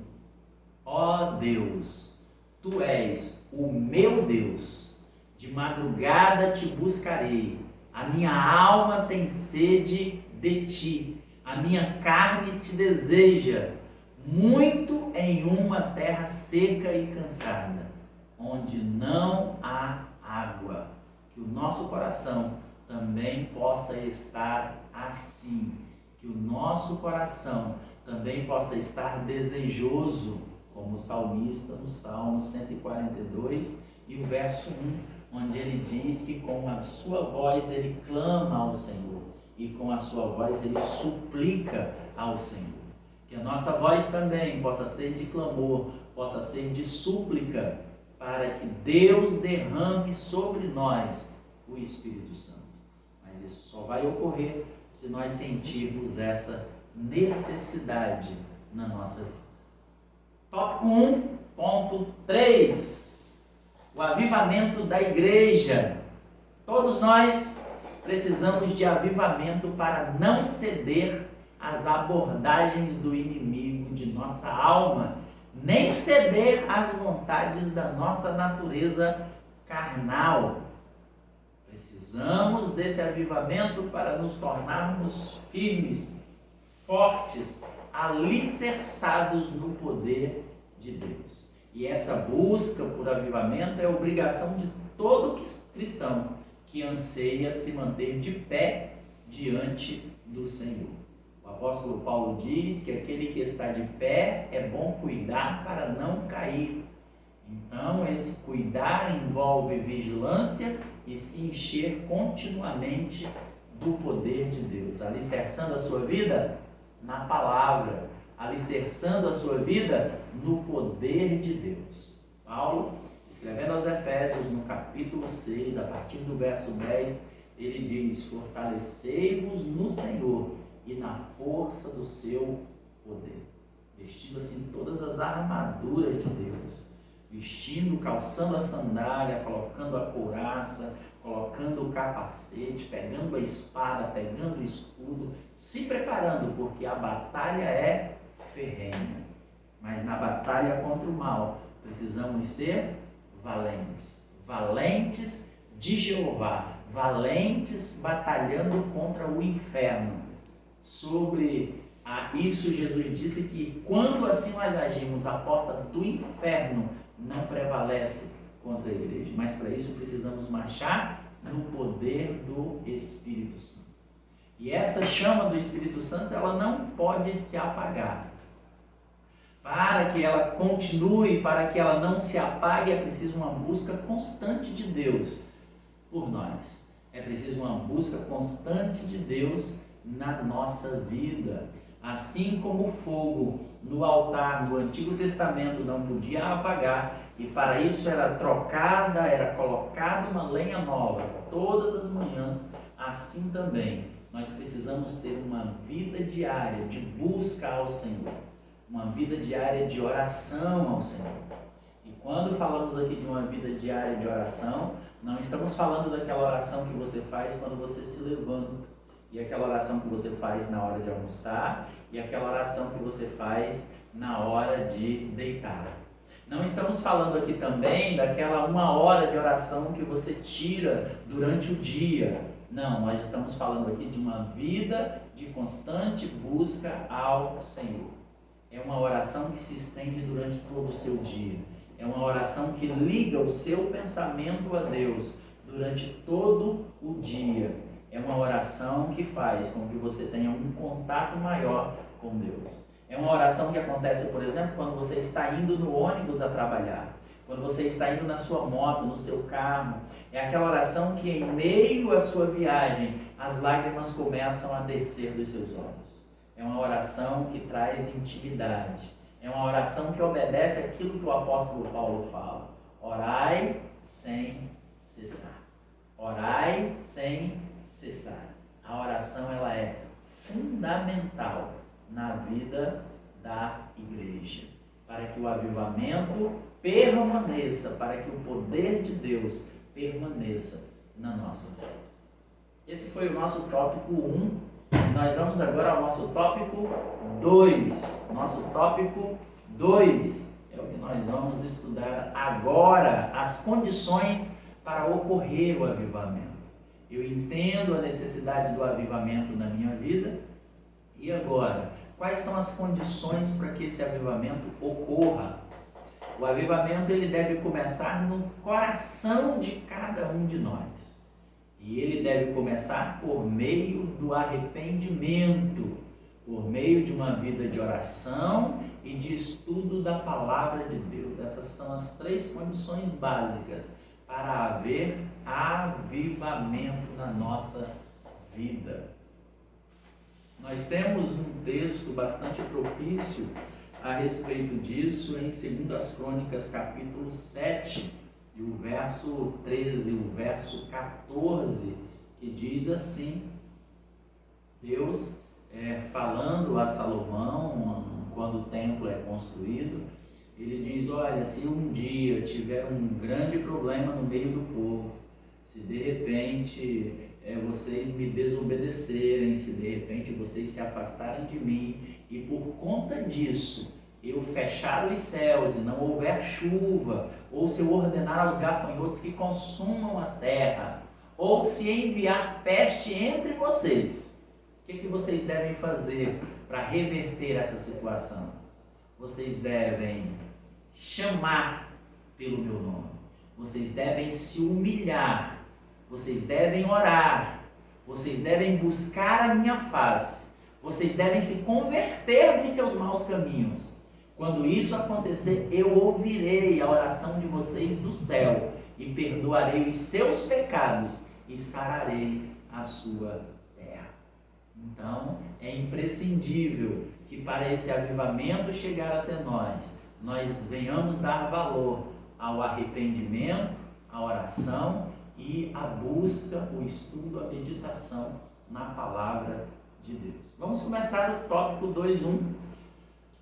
Ó Deus, Tu és o meu Deus, de madrugada te buscarei, a minha alma tem sede de Ti, a minha carne te deseja, muito em uma terra seca e cansada, onde não há água. Que o nosso coração também possa estar assim, que o nosso coração também possa estar desejoso, como o salmista no Salmo 142 e o verso 1, onde ele diz que com a sua voz ele clama ao Senhor e com a sua voz ele suplica ao Senhor. Que a nossa voz também possa ser de clamor, possa ser de súplica, para que Deus derrame sobre nós o Espírito Santo. Mas isso só vai ocorrer se nós sentirmos essa necessidade na nossa vida. Tópico 1.3, o avivamento da igreja. Todos nós precisamos de avivamento para não ceder às abordagens do inimigo de nossa alma, nem ceder às vontades da nossa natureza carnal. Precisamos desse avivamento para nos tornarmos firmes, fortes, alicerçados no poder de Deus. E essa busca por avivamento é obrigação de todo cristão que anseia se manter de pé diante do Senhor. O apóstolo Paulo diz que aquele que está de pé é bom cuidar para não cair. Então, esse cuidar envolve vigilância e se encher continuamente do poder de Deus, alicerçando a sua vida na palavra, alicerçando a sua vida no poder de Deus. Paulo, escrevendo aos Efésios, no capítulo 6, a partir do verso 10, ele diz: fortalecei-vos no Senhor e na força do seu poder. Vestindo assim todas as armaduras de Deus, vestindo, calçando a sandália, colocando a couraça, colocando o capacete, pegando a espada, pegando o escudo, se preparando, porque a batalha é ferrenha. Mas na batalha contra o mal, precisamos ser valentes, valentes de Jeová, valentes batalhando contra o inferno. Sobre isso, Jesus disse que quando assim nós agimos, a porta do inferno não prevalece contra a igreja. Mas para isso precisamos marchar no poder do Espírito Santo. E essa chama do Espírito Santo, ela não pode se apagar. Para que ela continue, para que ela não se apague, é preciso uma busca constante de Deus por nós. É preciso uma busca constante de Deus na nossa vida. Assim como o fogo no altar no Antigo Testamento não podia apagar, e para isso era colocada uma lenha nova todas as manhãs, assim também nós precisamos ter uma vida diária de busca ao Senhor, uma vida diária de oração ao Senhor. E quando falamos aqui de uma vida diária de oração, não estamos falando daquela oração que você faz quando você se levanta, e aquela oração que você faz na hora de almoçar, e aquela oração que você faz na hora de deitar. Não estamos falando aqui também daquela 1 hora de oração que você tira durante o dia. Não, nós estamos falando aqui de uma vida de constante busca ao Senhor. É uma oração que se estende durante todo o seu dia. É uma oração que liga o seu pensamento a Deus durante todo o dia. É uma oração que faz com que você tenha um contato maior com Deus. É uma oração que acontece, por exemplo, quando você está indo no ônibus a trabalhar, quando você está indo na sua moto, no seu carro. É aquela oração que, em meio à sua viagem, as lágrimas começam a descer dos seus olhos. É uma oração que traz intimidade. É uma oração que obedece aquilo que o apóstolo Paulo fala. Orai sem cessar. Orai sem cessar. A oração, ela é fundamental na vida da igreja, para que o avivamento permaneça, para que o poder de Deus permaneça na nossa vida. Esse foi o nosso tópico 1. Nós vamos agora ao nosso tópico 2. Nosso tópico 2 é o que nós vamos estudar agora, as condições para ocorrer o avivamento. Eu entendo a necessidade do avivamento na minha vida. E agora, quais são as condições para que esse avivamento ocorra? O avivamento, ele deve começar no coração de cada um de nós. E ele deve começar por meio do arrependimento, por meio de uma vida de oração e de estudo da palavra de Deus. Essas são as 3 condições básicas para haver avivamento na nossa vida. Nós temos um texto bastante propício a respeito disso em 2 Crônicas, capítulo 7, e o verso 13, o verso 14, que diz assim: Deus falando a Salomão, quando o templo é construído, ele diz: olha, se um dia tiver um grande problema no meio do povo, se de repente vocês me desobedecerem, se de repente vocês se afastarem de mim, e por conta disso eu fechar os céus e não houver chuva, ou se eu ordenar aos gafanhotos que consumam a terra, ou se enviar peste entre vocês, o que vocês devem fazer para reverter essa situação? Vocês devem chamar pelo meu nome, vocês devem se humilhar, vocês devem orar, vocês devem buscar a minha face, vocês devem se converter dos seus maus caminhos. Quando isso acontecer, eu ouvirei a oração de vocês do céu e perdoarei os seus pecados e sararei a sua terra. Então, é imprescindível que para esse avivamento chegar até nós venhamos dar valor ao arrependimento, à oração e à busca, o estudo, a meditação na palavra de Deus. Vamos começar o tópico 2.1,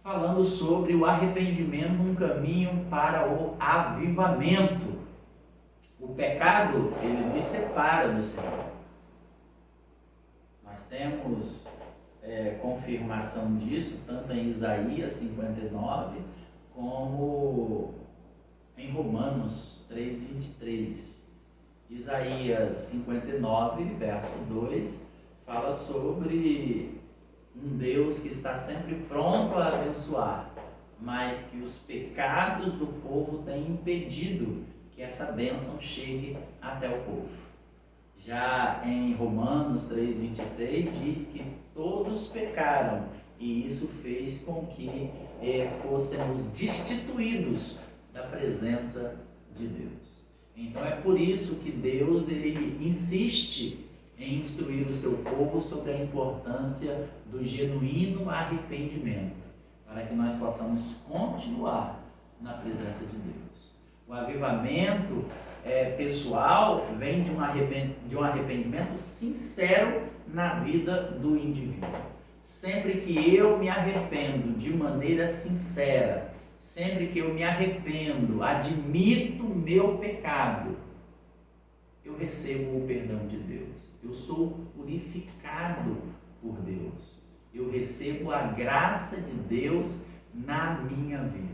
falando sobre o arrependimento, um caminho para o avivamento. O pecado, ele nos separa do Senhor. Nós temos confirmação disso, tanto em Isaías 59, como em Romanos 3:23. Isaías 59, verso 2, fala sobre um Deus que está sempre pronto a abençoar, mas que os pecados do povo têm impedido que essa bênção chegue até o povo. Já em Romanos 3:23 diz que todos pecaram e isso fez com que fôssemos destituídos da presença de Deus. Então é por isso que Deus ele insiste em instruir o seu povo sobre a importância do genuíno arrependimento, para que nós possamos continuar na presença de Deus. O avivamento pessoal vem de um arrependimento sincero na vida do indivíduo. Sempre que eu me arrependo de maneira sincera, sempre que eu me arrependo, admito o meu pecado, eu recebo o perdão de Deus. Eu sou purificado por Deus. Eu recebo a graça de Deus na minha vida.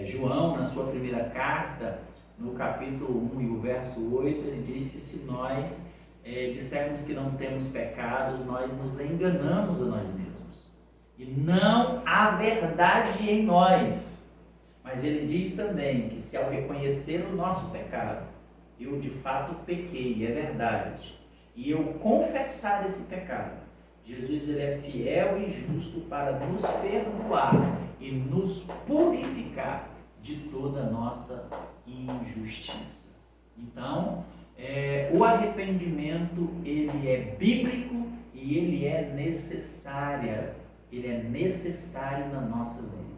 João, na sua primeira carta, no capítulo 1 e o verso 8, ele diz que se nós dissermos que não temos pecados, nós nos enganamos a nós mesmos. e não há verdade em nós. Mas ele diz também que se ao reconhecer o nosso pecado, eu de fato pequei, é verdade, e eu confessar esse pecado, Jesus ele é fiel e justo para nos perdoar e nos purificar de toda a nossa injustiça. Então, o arrependimento ele é bíblico e ele é necessário na nossa vida.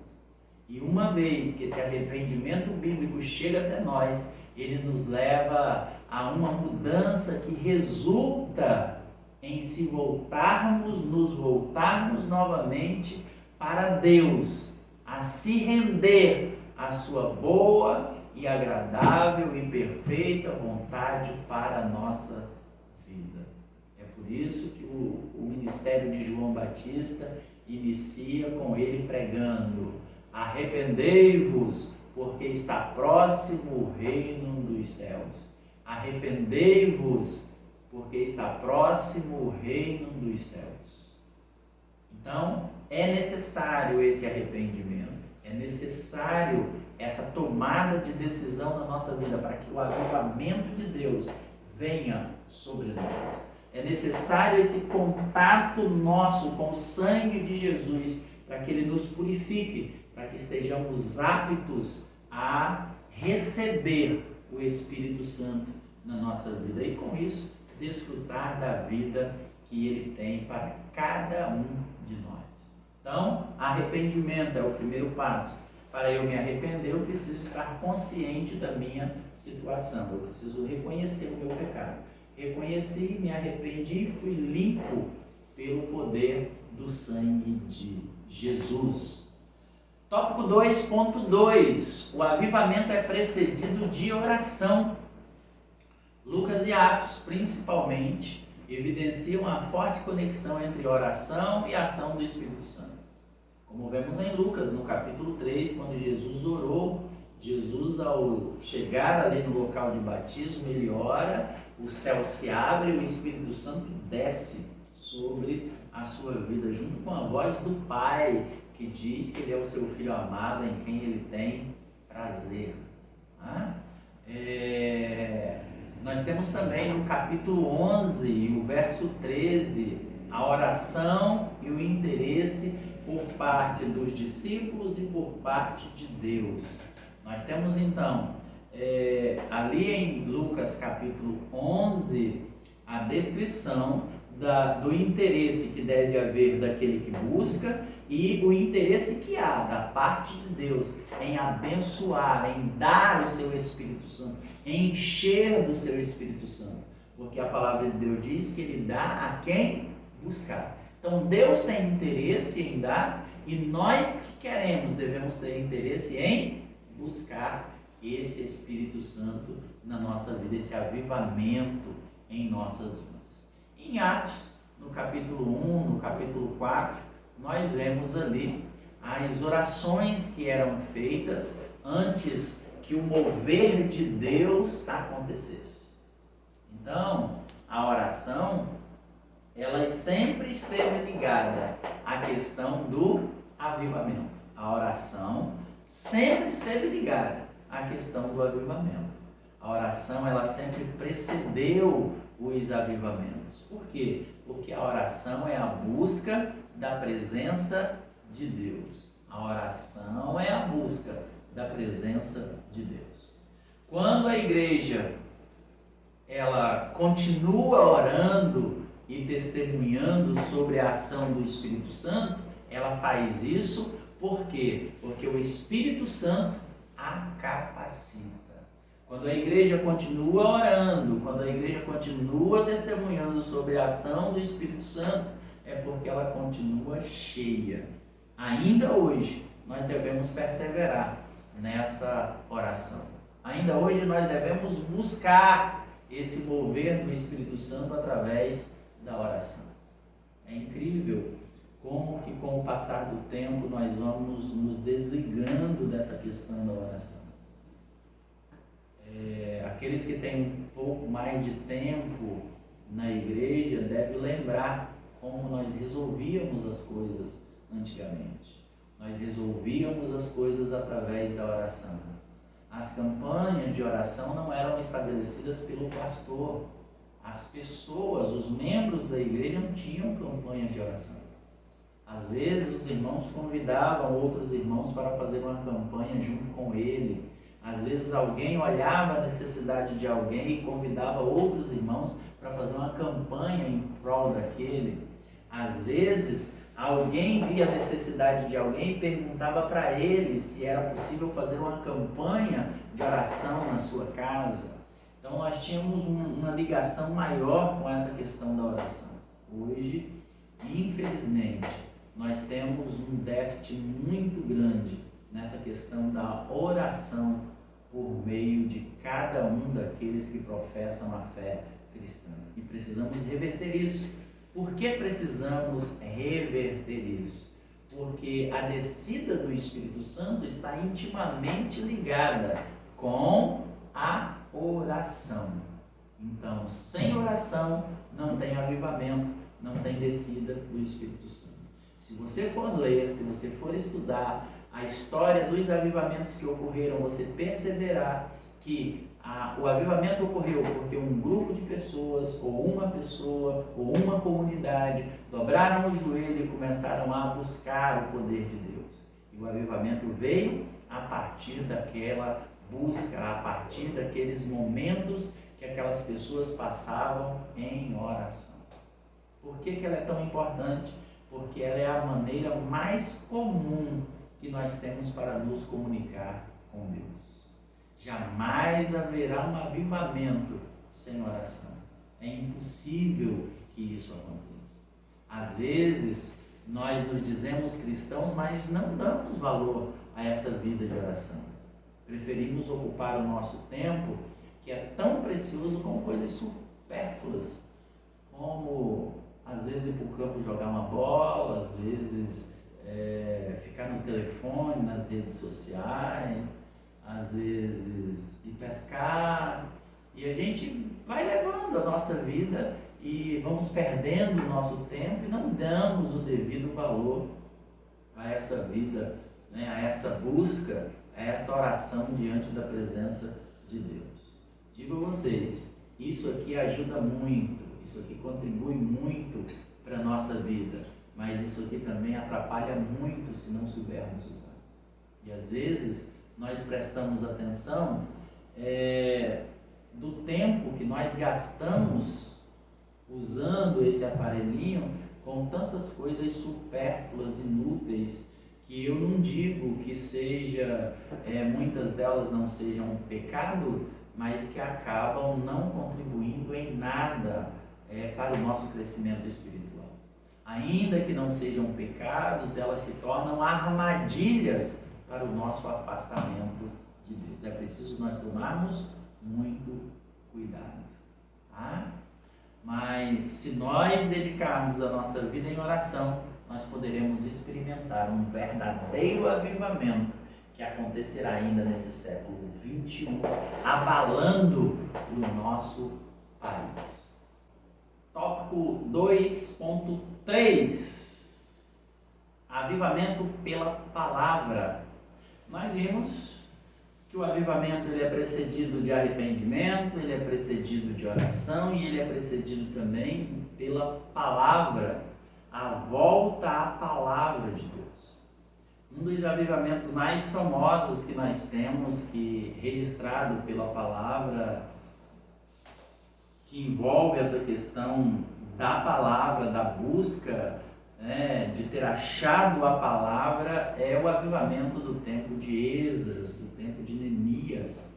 E uma vez que esse arrependimento bíblico chega até nós, ele nos leva a uma mudança que resulta em nos voltarmos novamente para Deus, a se render à sua boa e agradável e perfeita vontade para a nossa vida. É por isso que o ministério de João Batista inicia com ele pregando: arrependei-vos, porque está próximo o reino dos céus. Arrependei-vos, porque está próximo o reino dos céus. Então, é necessário esse arrependimento, é necessário essa tomada de decisão na nossa vida para que o avivamento de Deus venha sobre nós. É necessário esse contato nosso com o sangue de Jesus para que ele nos purifique, para que estejamos aptos a receber o Espírito Santo na nossa vida e com isso desfrutar da vida que ele tem para cada um de nós. Então, arrependimento é o primeiro passo. Para eu me arrepender, eu preciso estar consciente da minha situação, eu preciso reconhecer o meu pecado. Reconheci, me arrependi e fui limpo pelo poder do sangue de Jesus. Tópico 2.2, o avivamento é precedido de oração. Lucas e Atos, principalmente, evidenciam a forte conexão entre oração e ação do Espírito Santo. Como vemos em Lucas, no capítulo 3, quando Jesus orou, Jesus, ao chegar ali no local de batismo, ele ora, o céu se abre e o Espírito Santo desce sobre a sua vida, junto com a voz do Pai, que diz que ele é o seu Filho amado, em quem ele tem prazer. Nós temos também no capítulo 11, o verso 13, a oração e o interesse por parte dos discípulos e por parte de Deus. Nós temos então, ali em Lucas capítulo 11, a descrição do interesse que deve haver daquele que busca e o interesse que há da parte de Deus em abençoar, em dar o seu Espírito Santo, em encher do seu Espírito Santo, porque a palavra de Deus diz que ele dá a quem buscar. Então Deus tem interesse em dar e nós que queremos devemos ter interesse em buscar esse Espírito Santo na nossa vida, esse avivamento em nossas vidas. Em Atos, no capítulo 1, no capítulo 4, nós vemos ali as orações que eram feitas antes que o mover de Deus acontecesse. Então, a oração, ela sempre esteve ligada à questão do avivamento. A oração sempre esteve ligada à questão do avivamento. A oração, ela sempre precedeu os avivamentos. Por quê? Porque a oração é a busca da presença de Deus. A oração é a busca da presença de Deus. Quando a igreja ela continua orando e testemunhando sobre a ação do Espírito Santo, ela faz isso por quê? Porque o Espírito Santo a capacita. Quando a igreja continua orando, quando a igreja continua testemunhando sobre a ação do Espírito Santo, é porque ela continua cheia. Ainda hoje, nós devemos perseverar nessa oração. Ainda hoje, nós devemos buscar esse mover do Espírito Santo através da oração. É incrível como que com o passar do tempo nós vamos nos desligando dessa questão da oração. Aqueles que têm um pouco mais de tempo na igreja devem lembrar como nós resolvíamos as coisas antigamente. Nós resolvíamos as coisas através da oração. As campanhas de oração não eram estabelecidas pelo pastor. As pessoas, os membros da igreja não tinham campanhas de oração. Às vezes os irmãos convidavam outros irmãos para fazer uma campanha junto com ele. Às vezes alguém olhava a necessidade de alguém e convidava outros irmãos para fazer uma campanha em prol daquele. Às vezes alguém via a necessidade de alguém e perguntava para ele se era possível fazer uma campanha de oração na sua casa. Então nós tínhamos uma ligação maior com essa questão da oração. Hoje, infelizmente, nós temos um déficit muito grande nessa questão da oração por meio de cada um daqueles que professam a fé cristã. E precisamos reverter isso. Por que precisamos reverter isso? Porque a descida do Espírito Santo está intimamente ligada com a oração. Então, sem oração não tem avivamento, não tem descida do Espírito Santo. Se você for ler, se você for estudar a história dos avivamentos que ocorreram, você perceberá que o avivamento ocorreu porque um grupo de pessoas, ou uma comunidade, dobraram o joelho e começaram a buscar o poder de Deus. E o avivamento veio a partir daquela busca, a partir daqueles momentos que aquelas pessoas passavam em oração. Por que ela é tão importante? Porque ela é a maneira mais comum que nós temos para nos comunicar com Deus. Jamais haverá um avivamento sem oração. É impossível que isso aconteça. Às vezes, nós nos dizemos cristãos, mas não damos valor a essa vida de oração. Preferimos ocupar o nosso tempo, que é tão precioso, com coisas supérfluas, como às vezes ir para o campo jogar uma bola, às vezes ficar no telefone, nas redes sociais, às vezes ir pescar, e a gente vai levando a nossa vida e vamos perdendo o nosso tempo e não damos o devido valor a essa vida, né, a essa busca, a essa oração diante da presença de Deus. Digo a vocês, isso aqui ajuda muito, isso aqui contribui muito para a nossa vida, mas isso aqui também atrapalha muito se não soubermos usar. E às vezes nós prestamos atenção do tempo que nós gastamos usando esse aparelhinho com tantas coisas supérfluas, inúteis, que eu não digo que seja, muitas delas não sejam um pecado, mas que acabam não contribuindo em nada para o nosso crescimento espiritual. Ainda que não sejam pecados, elas se tornam armadilhas para o nosso afastamento de Deus. É preciso nós tomarmos muito cuidado, tá? Mas se nós dedicarmos a nossa vida em oração, nós poderemos experimentar um verdadeiro avivamento que acontecerá ainda nesse século XXI, abalando o nosso país. Tópico 2.3: avivamento pela palavra. Nós vimos que o avivamento ele é precedido de arrependimento, ele é precedido de oração e ele é precedido também pela palavra, a volta à palavra de Deus. Um dos avivamentos mais famosos que nós temos, que registrado pela palavra, que envolve essa questão da palavra, da busca, de ter achado a palavra, é o avivamento do tempo de Esdras, do tempo de Neemias,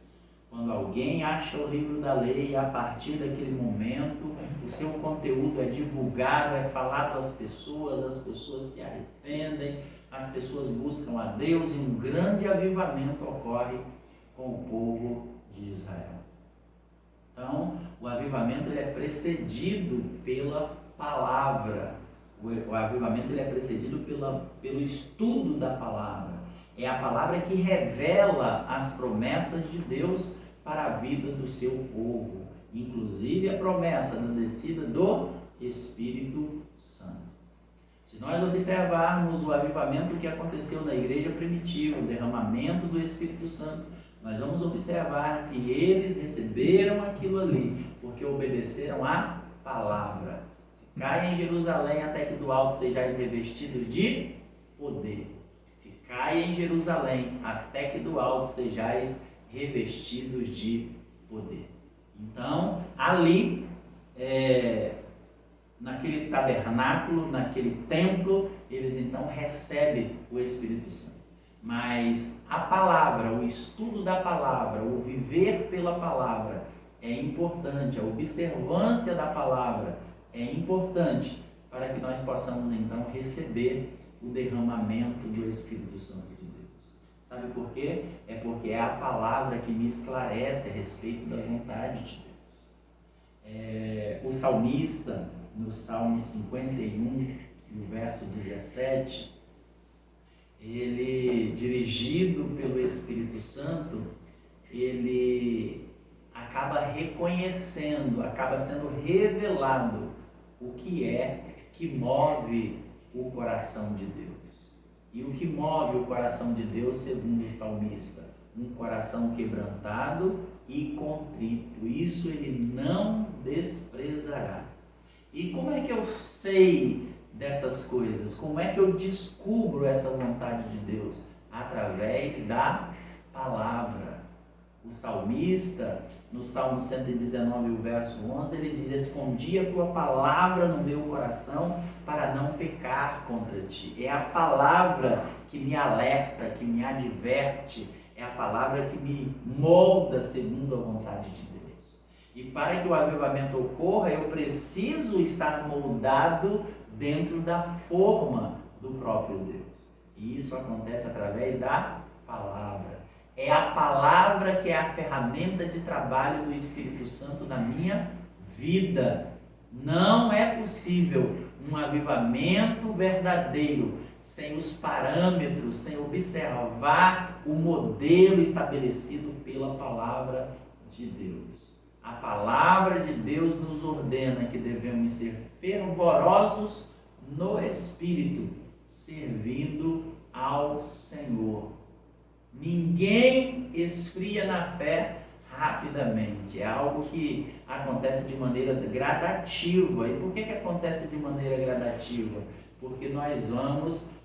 quando alguém acha o livro da lei e a partir daquele momento o seu conteúdo é divulgado, é falado às pessoas, as pessoas se arrependem, as pessoas buscam a Deus e um grande avivamento ocorre com o povo de Israel. Então, o avivamento ele é precedido pela palavra. O avivamento ele é precedido pelo estudo da palavra. É a palavra que revela as promessas de Deus para a vida do seu povo. Inclusive a promessa da descida do Espírito Santo. Se nós observarmos o avivamento que aconteceu na igreja primitiva, o derramamento do Espírito Santo, nós vamos observar que eles receberam aquilo ali, porque obedeceram à palavra. Ficai em Jerusalém até que do alto sejais revestidos de poder. Ficai em Jerusalém até que do alto sejais revestidos de poder. Então, ali, naquele tabernáculo, naquele templo, eles então recebem o Espírito Santo. Mas a palavra, o estudo da palavra, o viver pela palavra é importante, a observância da palavra é importante para que nós possamos então receber o derramamento do Espírito Santo de Deus. Sabe por quê? É porque é a palavra que me esclarece a respeito da vontade de Deus. O salmista, no Salmo 51, no verso 17, ele, dirigido pelo Espírito Santo, ele acaba reconhecendo, acaba sendo revelado o que é que move o coração de Deus. E o que move o coração de Deus, segundo o salmista? Um coração quebrantado e contrito. Isso ele não desprezará. E como é que eu sei dessas coisas? Como é que eu descubro essa vontade de Deus? Através da palavra. O salmista, no Salmo 119, o verso 11, ele diz: escondi a tua palavra no meu coração para não pecar contra ti. É a palavra que me alerta, que me adverte, é a palavra que me molda segundo a vontade de Deus. E para que o avivamento ocorra, eu preciso estar moldado dentro da forma do próprio Deus. E isso acontece através da palavra. É a palavra que é a ferramenta de trabalho do Espírito Santo na minha vida. Não é possível um avivamento verdadeiro sem os parâmetros, sem observar o modelo estabelecido pela palavra de Deus. A palavra de Deus nos ordena que devemos ser fervorosos no Espírito, servindo ao Senhor. Ninguém esfria na fé rapidamente. É algo que acontece de maneira gradativa. E por que acontece de maneira gradativa? Porque nós vamos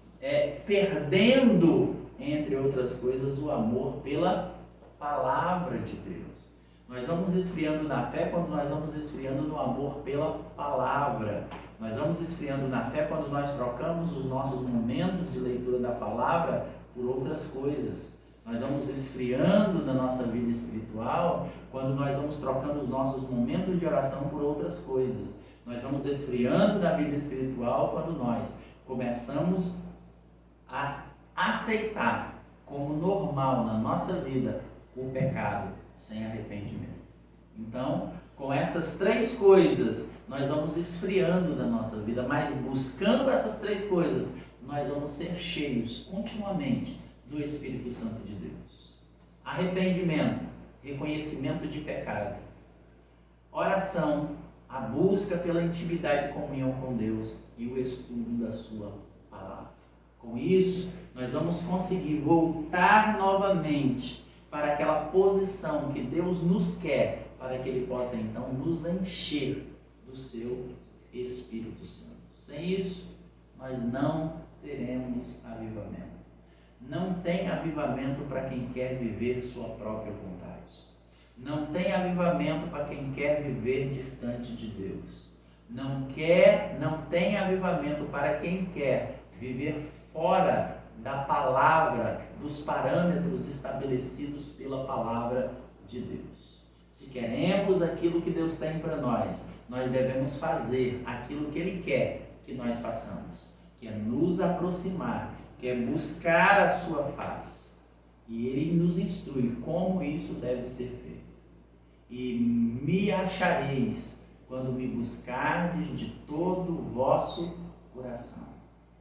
perdendo, entre outras coisas, o amor pela palavra de Deus. Nós vamos esfriando na fé quando nós vamos esfriando no amor pela palavra. Nós vamos esfriando na fé quando nós trocamos os nossos momentos de leitura da palavra por outras coisas. Nós vamos esfriando na nossa vida espiritual quando nós vamos trocando os nossos momentos de oração por outras coisas. Nós vamos esfriando na vida espiritual quando nós começamos a aceitar como normal na nossa vida o pecado sem arrependimento. Então, com essas três coisas, nós vamos esfriando na nossa vida, mas buscando essas três coisas, nós vamos ser cheios continuamente do Espírito Santo de Deus. Arrependimento, reconhecimento de pecado, oração, a busca pela intimidade e comunhão com Deus e o estudo da sua palavra. Com isso, nós vamos conseguir voltar novamente para aquela posição que Deus nos quer, para que Ele possa então nos encher do seu Espírito Santo. Sem isso, nós não teremos avivamento. Não tem avivamento para quem quer viver sua própria vontade. Não tem avivamento para quem quer viver distante de Deus. Não tem avivamento para quem quer viver fora da palavra, dos parâmetros estabelecidos pela palavra de Deus. Se queremos aquilo que Deus tem para nós, nós devemos fazer aquilo que Ele quer que nós façamos, que é nos aproximar, que é buscar a sua face. E Ele nos instrui como isso deve ser feito. E me achareis quando me buscardes de todo o vosso coração.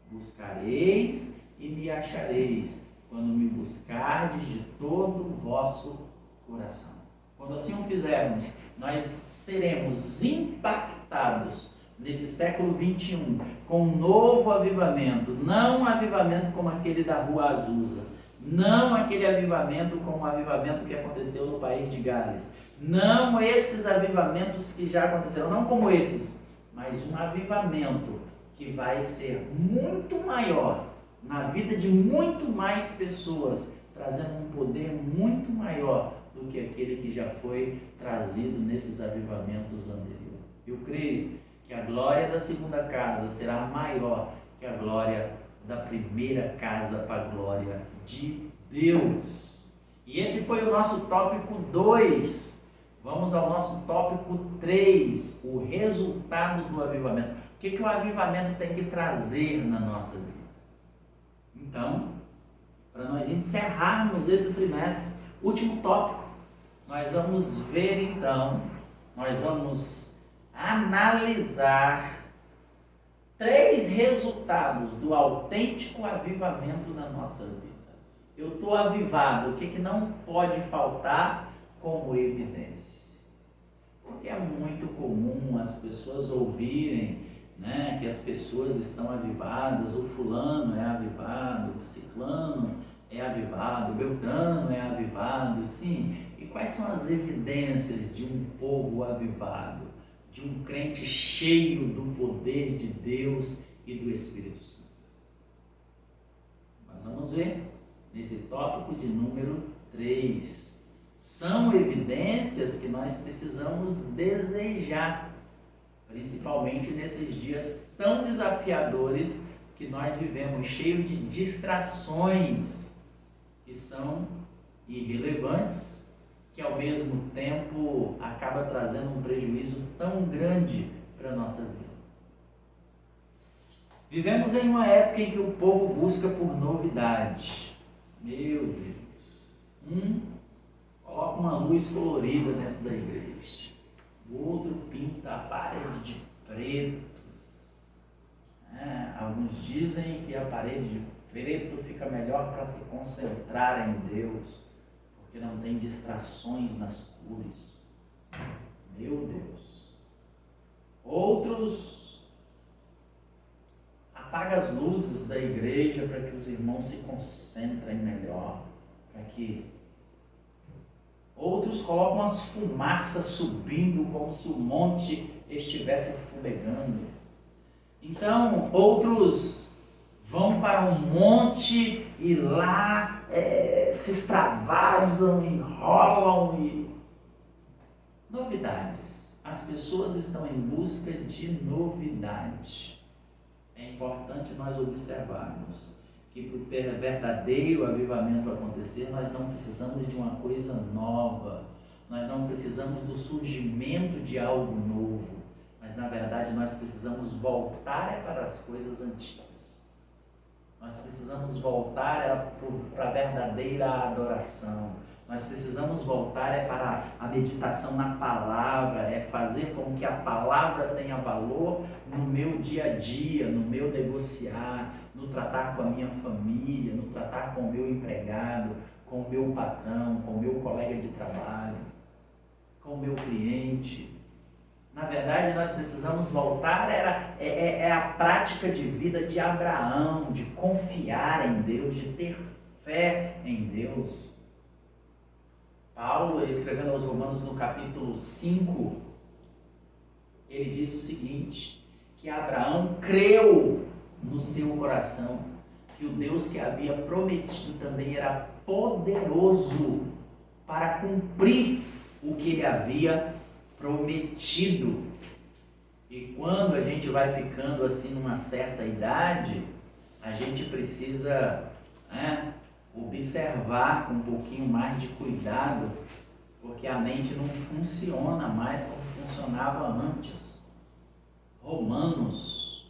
Buscareis e me achareis quando me buscardes de todo o vosso coração. Quando assim o fizermos, nós seremos impactados nesse século 21, com um novo avivamento, não um avivamento como aquele da Rua Azusa, não aquele avivamento como o avivamento que aconteceu no país de Gales, não esses avivamentos que já aconteceram, não como esses, mas um avivamento que vai ser muito maior na vida de muito mais pessoas, trazendo um poder muito maior do que aquele que já foi trazido nesses avivamentos anteriores. Eu creio que a glória da segunda casa será maior que a glória da primeira casa para a glória de Deus. E esse foi o nosso tópico 2. Vamos ao nosso tópico 3, o resultado do avivamento. O que o avivamento tem que trazer na nossa vida? Então, para nós encerrarmos esse trimestre, último tópico, nós vamos ver então, nós vamos analisar 3 resultados do autêntico avivamento na nossa vida. Eu estou avivado, o que não pode faltar como evidência? Porque é muito comum as pessoas ouvirem, né, que as pessoas estão avivadas, o fulano é avivado, o ciclano é avivado, o beltrano é avivado, sim. E quais são as evidências de um povo avivado, de um crente cheio do poder de Deus e do Espírito Santo? Nós vamos ver nesse tópico de número 3. São evidências que nós precisamos desejar, principalmente nesses dias tão desafiadores que nós vivemos, cheio de distrações que são irrelevantes, que ao mesmo tempo acaba trazendo um prejuízo tão grande para a nossa vida. Vivemos em uma época em que o povo busca por novidade. Meu Deus! Coloca uma luz colorida dentro da igreja. O outro pinta a parede de preto. Alguns dizem que a parede de preto fica melhor para se concentrar em Deus, porque não tem distrações nas cores. Meu Deus! Outros apagam as luzes da igreja para que os irmãos se concentrem melhor, para que outros colocam as fumaças subindo como se o monte estivesse fumegando. Então, outros vão para um monte e lá se extravasam, enrolam e... Novidades. As pessoas estão em busca de novidade. É importante nós observarmos que para o verdadeiro avivamento acontecer, nós não precisamos de uma coisa nova, nós não precisamos do surgimento de algo novo, mas na verdade nós precisamos voltar para as coisas antigas. Nós precisamos voltar para a verdadeira adoração. Nós precisamos voltar para a meditação na palavra, fazer com que a palavra tenha valor no meu dia a dia, no meu negociar, no tratar com a minha família, no tratar com o meu empregado, com o meu patrão, com o meu colega de trabalho, com o meu cliente. Na verdade, nós precisamos voltar, a prática de vida de Abraão, de confiar em Deus, de ter fé em Deus. Paulo, escrevendo aos Romanos no capítulo 5, ele diz o seguinte, que Abraão creu no seu coração que o Deus que havia prometido também era poderoso para cumprir o que ele havia prometido. E quando a gente vai ficando assim numa certa idade, a gente precisa observar com um pouquinho mais de cuidado, porque a mente não funciona mais como funcionava antes. Romanos,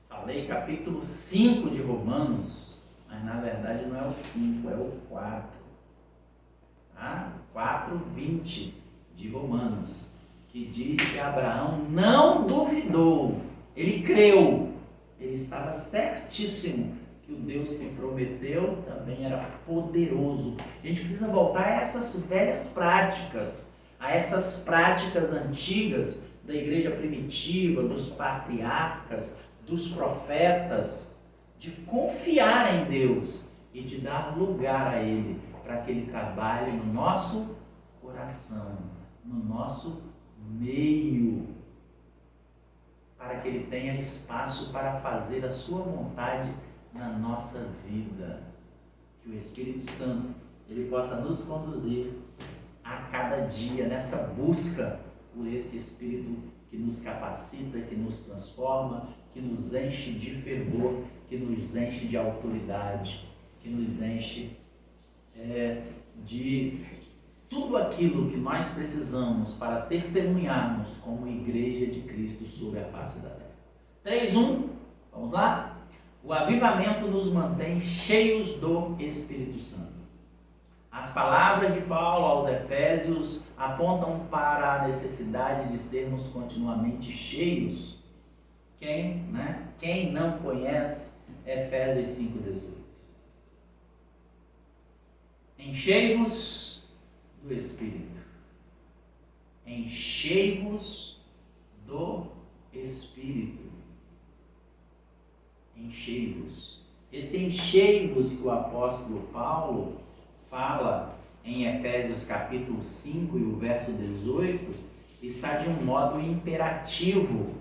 falei capítulo 5 de Romanos, mas na verdade não é o 5, é o 4. 4:20 de Romanos, que diz que Abraão não duvidou, ele creu, ele estava certíssimo que o Deus que prometeu também era poderoso. A gente precisa voltar a essas velhas práticas, a essas práticas antigas da igreja primitiva, dos patriarcas, dos profetas, de confiar em Deus e de dar lugar a Ele, para que Ele trabalhe no nosso coração, no nosso meio, para que Ele tenha espaço para fazer a sua vontade na nossa vida. Que o Espírito Santo, Ele possa nos conduzir a cada dia nessa busca por esse Espírito que nos capacita, que nos transforma, que nos enche de fervor, que nos enche de autoridade, que nos enche de tudo aquilo que nós precisamos para testemunharmos como igreja de Cristo sobre a face da terra. 3:1, vamos lá? O avivamento nos mantém cheios do Espírito Santo. As palavras de Paulo aos Efésios apontam para a necessidade de sermos continuamente cheios. Quem não conhece Efésios 5:18? Enchei-vos do Espírito. Enchei-vos do Espírito. Enchei-vos. Esse enchei-vos que o apóstolo Paulo fala em Efésios capítulo 5 e o verso 18, está de um modo imperativo.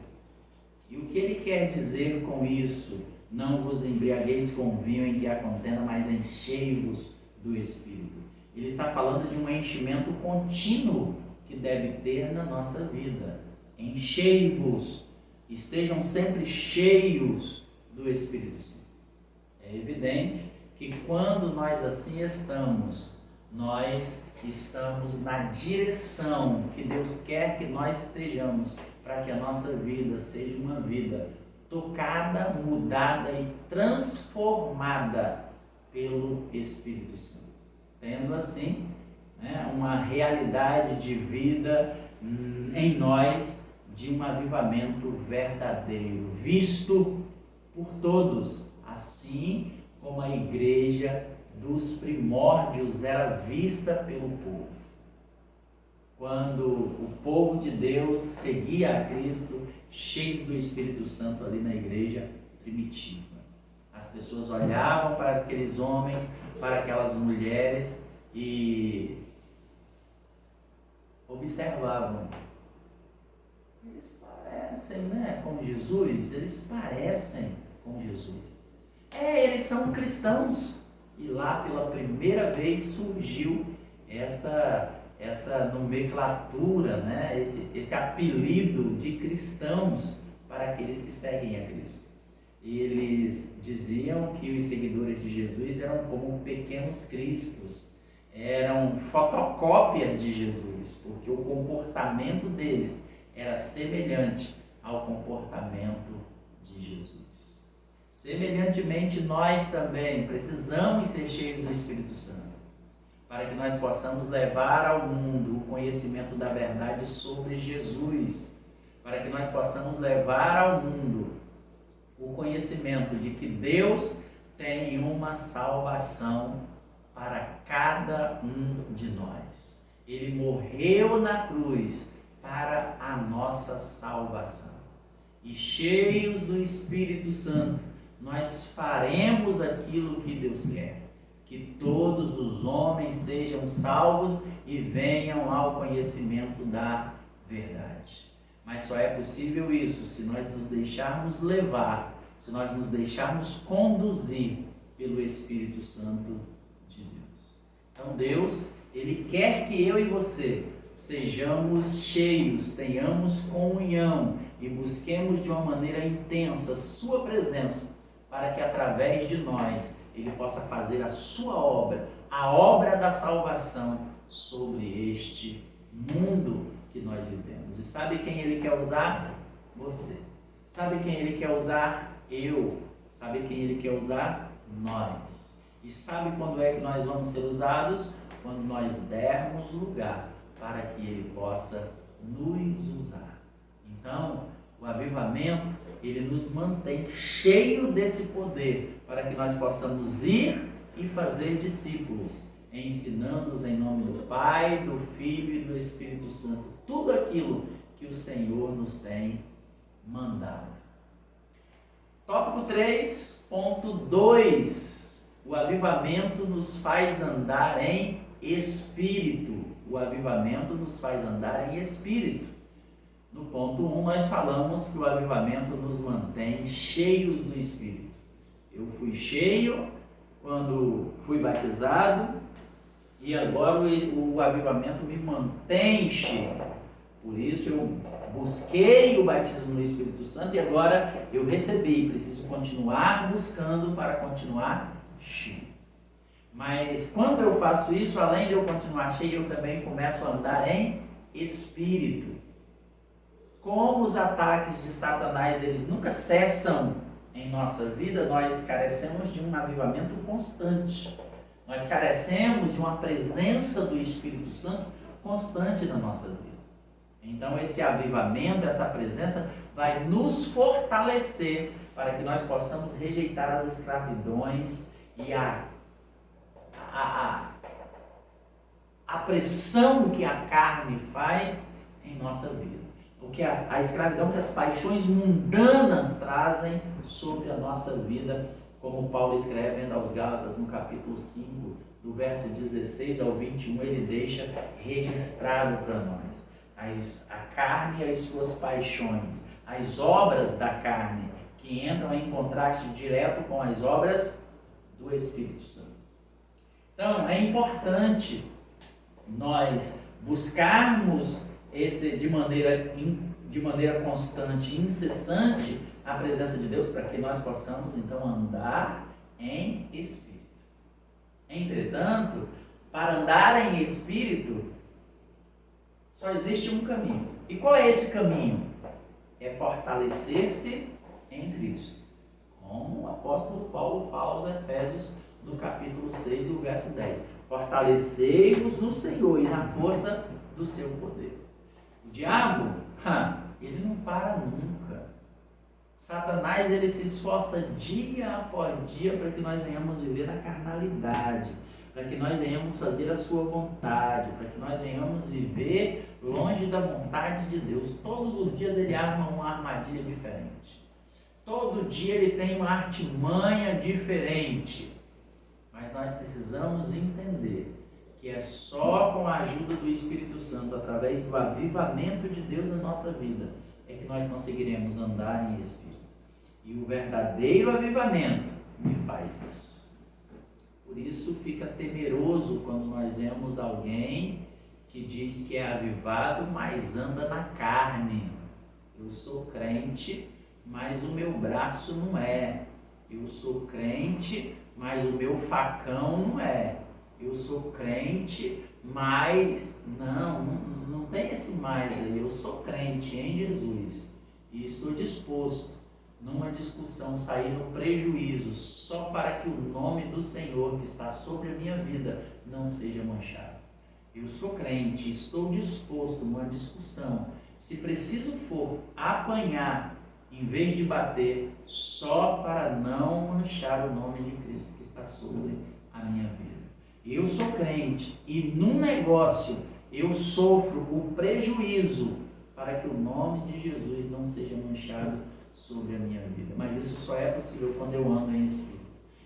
E o que ele quer dizer com isso? Não vos embriagueis com vinho em que há contenda, mas enchei-vos do Espírito. Ele está falando de um enchimento contínuo que deve ter na nossa vida. Enchei-vos, estejam sempre cheios do Espírito Santo. É evidente que quando nós assim estamos, nós estamos na direção que Deus quer que nós estejamos, para que a nossa vida seja uma vida tocada, mudada e transformada pelo Espírito Santo. Tendo assim, uma realidade de vida em nós, de um avivamento verdadeiro, visto por todos, assim como a igreja dos primórdios era vista pelo povo. Quando o povo de Deus seguia a Cristo, cheio do Espírito Santo ali na igreja primitiva. As pessoas olhavam para aqueles homens, para aquelas mulheres e observavam. Eles parecem, com Jesus, eles parecem com Jesus. Eles são cristãos. E lá pela primeira vez surgiu essa nomenclatura, esse apelido de cristãos para aqueles que seguem a Cristo. Eles diziam que os seguidores de Jesus eram como pequenos cristos, eram fotocópias de Jesus, porque o comportamento deles era semelhante ao comportamento de Jesus. Semelhantemente, nós também precisamos ser cheios do Espírito Santo, para que nós possamos levar ao mundo o conhecimento da verdade sobre Jesus, para que nós possamos levar ao mundo o conhecimento de que Deus tem uma salvação para cada um de nós. Ele morreu na cruz para a nossa salvação. E cheios do Espírito Santo, nós faremos aquilo que Deus quer. Que todos os homens sejam salvos e venham ao conhecimento da verdade. Mas só é possível isso se nós nos deixarmos levar, se nós nos deixarmos conduzir pelo Espírito Santo de Deus. Então Deus, Ele quer que eu e você sejamos cheios, tenhamos comunhão e busquemos de uma maneira intensa Sua presença, para que através de nós Ele possa fazer a sua obra, a obra da salvação sobre este mundo que nós vivemos. E sabe quem Ele quer usar? Você. Sabe quem Ele quer usar? Eu. Sabe quem Ele quer usar? Nós. E sabe quando é que nós vamos ser usados? Quando nós dermos lugar para que Ele possa nos usar. Então, o avivamento, ele nos mantém cheio desse poder, para que nós possamos ir e fazer discípulos. ensinando-os em nome do Pai, do Filho e do Espírito Santo, tudo aquilo que o Senhor nos tem mandado. Tópico 3.2, o avivamento nos faz andar em espírito. O avivamento nos faz andar em espírito. No ponto 1, nós falamos que o avivamento nos mantém cheios do Espírito. Eu fui cheio quando fui batizado e agora o avivamento me mantém cheio. Por isso eu busquei o batismo no Espírito Santo e agora eu recebi. Preciso continuar buscando para continuar cheio. Mas quando eu faço isso, além de eu continuar cheio, eu também começo a andar em espírito. Como os ataques de Satanás, eles nunca cessam em nossa vida, nós carecemos de um avivamento constante. Nós carecemos de uma presença do Espírito Santo constante na nossa vida. Então esse avivamento, essa presença vai nos fortalecer para que nós possamos rejeitar as escravidões e a pressão que a carne faz em nossa vida. Porque a escravidão que as paixões mundanas trazem sobre a nossa vida, como Paulo escreve aos Gálatas no capítulo 5, do verso 16 ao 21, ele deixa registrado para nós a carne e as suas paixões, as obras da carne, que entram em contraste direto com as obras do Espírito Santo. Então, é importante nós buscarmos de maneira constante e incessante a presença de Deus para que nós possamos então andar em espírito. Entretanto, para andar em espírito só existe um caminho. E qual é esse caminho? É fortalecer-se em Cristo. Como o apóstolo Paulo fala aos Efésios no capítulo 6, o verso 10. Fortalecei-vos no Senhor e na força do seu poder. O diabo, ele não para nunca. Satanás, ele se esforça dia após dia para que nós venhamos viver na carnalidade, para que nós venhamos fazer a sua vontade, para que nós venhamos viver longe da vontade de Deus. Todos os dias ele arma uma armadilha diferente. Todo dia ele tem uma artimanha diferente. Mas nós precisamos entender que é só com a ajuda do Espírito Santo, através do avivamento de Deus na nossa vida, é que nós conseguiremos andar em Espírito. E o verdadeiro avivamento me faz isso. Por isso fica temeroso quando nós vemos alguém que diz que é avivado, mas anda na carne. Eu sou crente, mas o meu braço não é. Eu sou crente, mas o meu facão não é. Eu sou crente, mas não tem esse mais aí. Eu sou crente em Jesus e estou disposto, numa discussão, sair no prejuízo só para que o nome do Senhor que está sobre a minha vida não seja manchado. Eu sou crente, estou disposto numa discussão, se preciso for, apanhar em vez de bater, só para não manchar o nome de Cristo que está sobre a minha vida. Eu sou crente e num negócio eu sofro o prejuízo para que o nome de Jesus não seja manchado sobre a minha vida. Mas isso só é possível quando eu ando em Espírito.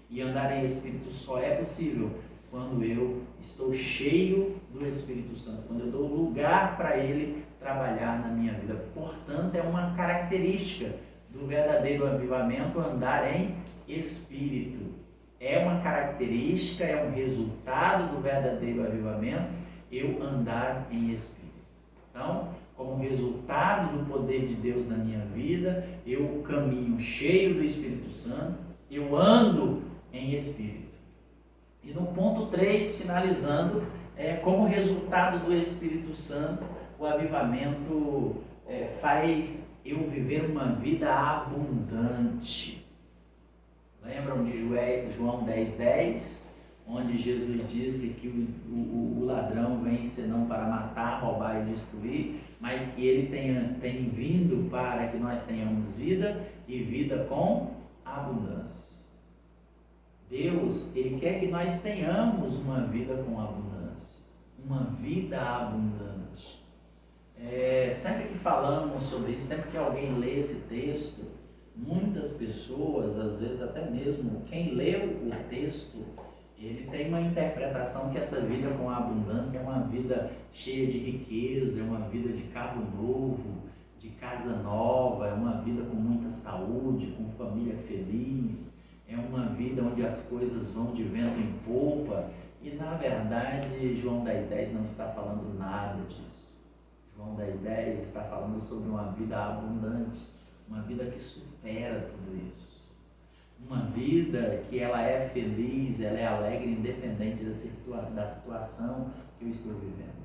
E andar em Espírito só é possível quando eu estou cheio do Espírito Santo, quando eu dou lugar para Ele trabalhar na minha vida. Portanto, é uma característica do verdadeiro avivamento andar em Espírito. É uma característica, é um resultado do verdadeiro avivamento eu andar em Espírito. Então, como resultado do poder de Deus na minha vida, eu caminho cheio do Espírito Santo, eu ando em Espírito. E no ponto 3, finalizando, como resultado do Espírito Santo, o avivamento faz eu viver uma vida abundante. Lembram de João 10:10, onde Jesus disse que o ladrão vem senão para matar, roubar e destruir, mas que ele tem vindo para que nós tenhamos vida e vida com abundância. Deus, Ele quer que nós tenhamos uma vida com abundância, uma vida abundante. Sempre que falamos sobre isso, sempre que alguém lê esse texto, muitas pessoas, às vezes até mesmo quem leu o texto, ele tem uma interpretação que essa vida com abundância é uma vida cheia de riqueza, é uma vida de carro novo, de casa nova, é uma vida com muita saúde, com família feliz, é uma vida onde as coisas vão de vento em popa. E na verdade, João 10,10 não está falando nada disso. João 10,10 está falando sobre uma vida abundante, uma vida que supera tudo isso. Uma vida que ela é feliz, ela é alegre, independente da situação que eu estou vivendo.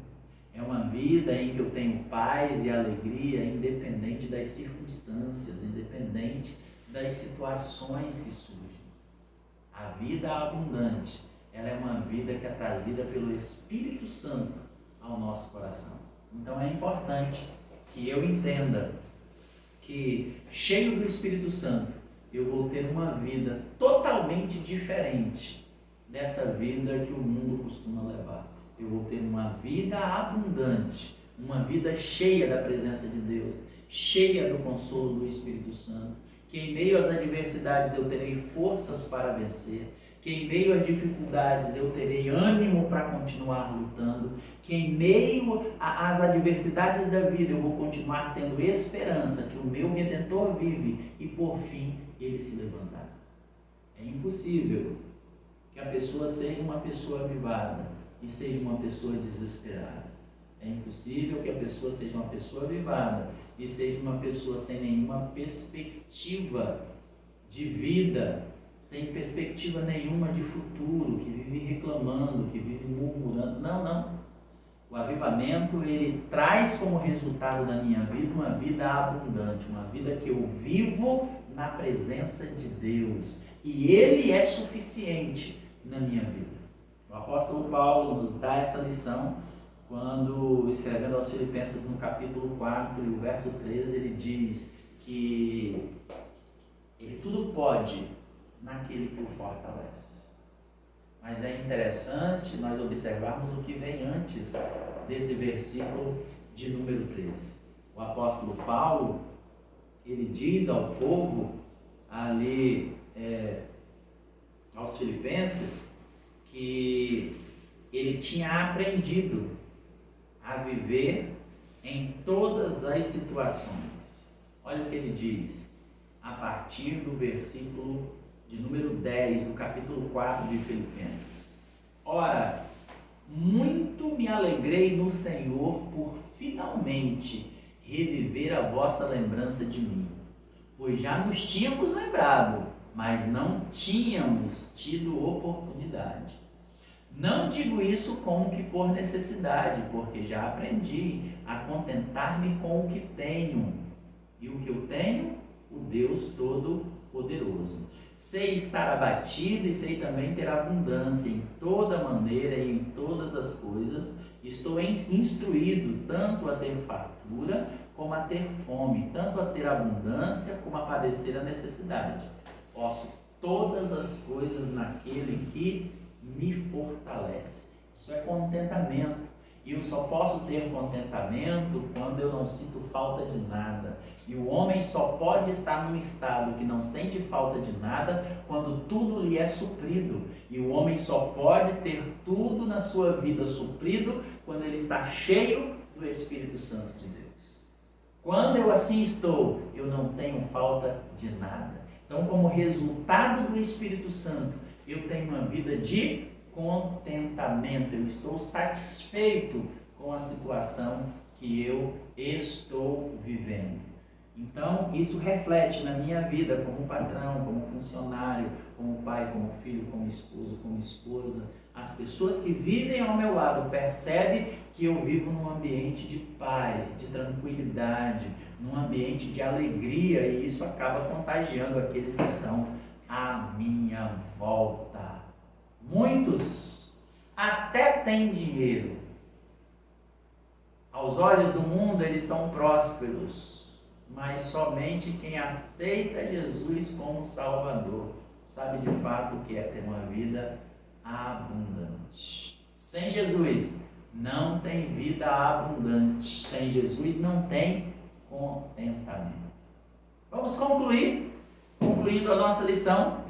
É uma vida em que eu tenho paz e alegria, independente das circunstâncias, independente das situações que surgem. A vida abundante, ela é uma vida que é trazida pelo Espírito Santo ao nosso coração. Então é importante que eu entenda que, cheio do Espírito Santo, eu vou ter uma vida totalmente diferente dessa vida que o mundo costuma levar. Eu vou ter uma vida abundante, uma vida cheia da presença de Deus, cheia do consolo do Espírito Santo, que em meio às adversidades eu terei forças para vencer, que em meio às dificuldades eu terei ânimo para continuar lutando, que em meio às adversidades da vida eu vou continuar tendo esperança que o meu Redentor vive e por fim ele se levantará. É impossível que a pessoa seja uma pessoa avivada e seja uma pessoa desesperada. É impossível que a pessoa seja uma pessoa avivada e seja uma pessoa sem nenhuma perspectiva de vida, sem perspectiva nenhuma de futuro, que vive reclamando, que vive murmurando. Não. O avivamento, ele traz como resultado da minha vida uma vida abundante, uma vida que eu vivo na presença de Deus. E Ele é suficiente na minha vida. O apóstolo Paulo nos dá essa lição quando, escrevendo aos Filipenses no capítulo 4 e o verso 13, ele diz que ele tudo pode naquele que o fortalece. Mas é interessante nós observarmos o que vem antes desse versículo de número 13. O apóstolo Paulo, ele diz ao povo ali, aos Filipenses, que ele tinha aprendido a viver em todas as situações. Olha o que ele diz, a partir do versículo de número 10, do capítulo 4 de Filipenses. Ora, muito me alegrei no Senhor por finalmente reviver a vossa lembrança de mim, pois já nos tínhamos lembrado, mas não tínhamos tido oportunidade. Não digo isso como que por necessidade, porque já aprendi a contentar-me com o que tenho. E o que eu tenho? O Deus Todo-Poderoso. Sei estar abatido e sei também ter abundância em toda maneira e em todas as coisas. Estou instruído tanto a ter fartura como a ter fome, tanto a ter abundância como a padecer a necessidade. Posso todas as coisas naquele que me fortalece. Isso é contentamento. E eu só posso ter contentamento quando eu não sinto falta de nada. E o homem só pode estar num estado que não sente falta de nada quando tudo lhe é suprido. E o homem só pode ter tudo na sua vida suprido quando ele está cheio do Espírito Santo de Deus. Quando eu assim estou, eu não tenho falta de nada. Então, como resultado do Espírito Santo, eu tenho uma vida de contentamento. Eu estou satisfeito com a situação que eu estou vivendo. Então, isso reflete na minha vida como patrão, como funcionário, como pai, como filho, como esposo, como esposa. As pessoas que vivem ao meu lado percebem que eu vivo num ambiente de paz, de tranquilidade, num ambiente de alegria, e isso acaba contagiando aqueles que estão à minha volta. Muitos até têm dinheiro. Aos olhos do mundo eles são prósperos, mas somente quem aceita Jesus como Salvador sabe de fato o que é ter uma vida abundante. Sem Jesus não tem vida abundante. Sem Jesus não tem contentamento. Vamos concluindo a nossa lição.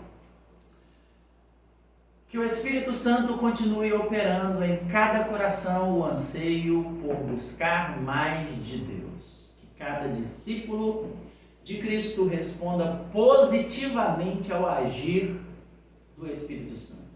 Que o Espírito Santo continue operando em cada coração o anseio por buscar mais de Deus. Que cada discípulo de Cristo responda positivamente ao agir do Espírito Santo.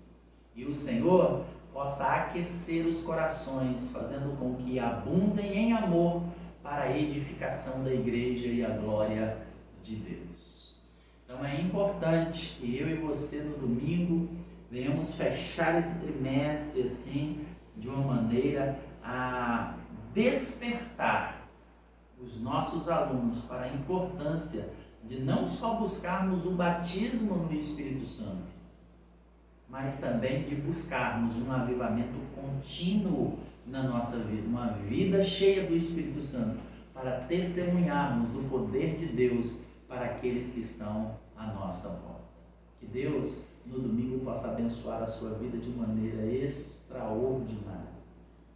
E o Senhor possa aquecer os corações, fazendo com que abundem em amor para a edificação da igreja e a glória de Deus. Então é importante que eu e você no domingo venhamos fechar esse trimestre assim, de uma maneira a despertar os nossos alunos para a importância de não só buscarmos o batismo no Espírito Santo, mas também de buscarmos um avivamento contínuo na nossa vida, uma vida cheia do Espírito Santo, para testemunharmos do poder de Deus para aqueles que estão à nossa volta. Que Deus, no domingo, possa abençoar a sua vida de maneira extraordinária.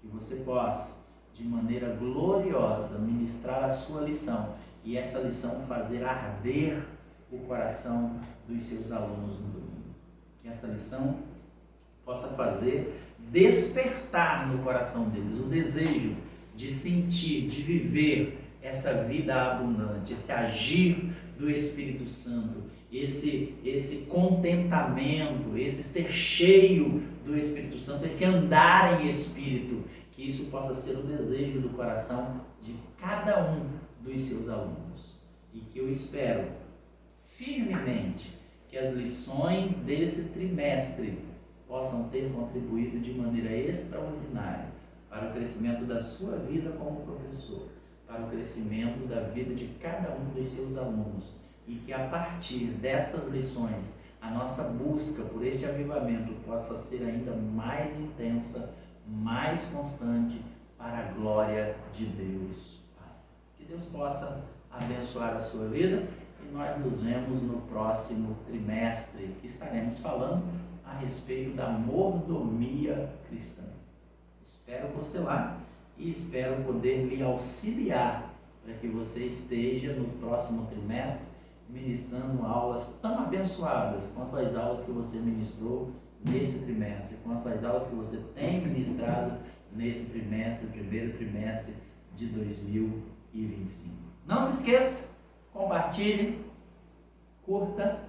Que você possa, de maneira gloriosa, ministrar a sua lição e essa lição fazer arder o coração dos seus alunos no domingo. Que essa lição possa fazer despertar no coração deles o desejo de sentir, de viver essa vida abundante, esse agir do Espírito Santo, esse contentamento, esse ser cheio do Espírito Santo, esse andar em Espírito, que isso possa ser o desejo do coração de cada um dos seus alunos. E que eu espero firmemente que as lições desse trimestre possam ter contribuído de maneira extraordinária para o crescimento da sua vida como professor, para o crescimento da vida de cada um dos seus alunos, e que a partir destas lições a nossa busca por este avivamento possa ser ainda mais intensa, mais constante, para a glória de Deus Pai. Que Deus possa abençoar a sua vida e nós nos vemos no próximo trimestre, que estaremos falando a respeito da mordomia cristã. Espero você lá e espero poder lhe auxiliar para que você esteja no próximo trimestre ministrando aulas tão abençoadas quanto as aulas que você ministrou nesse trimestre, quanto as aulas que você tem ministrado nesse trimestre, primeiro trimestre de 2025. Não se esqueça, compartilhe, curta,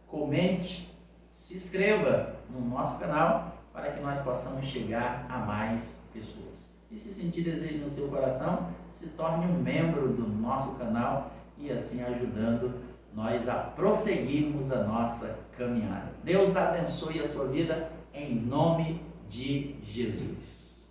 comente, se inscreva no nosso canal para que nós possamos chegar a mais pessoas. E se sentir desejo no seu coração, se torne um membro do nosso canal e assim ajudando nós a prosseguirmos a nossa caminhada. Deus abençoe a sua vida em nome de Jesus.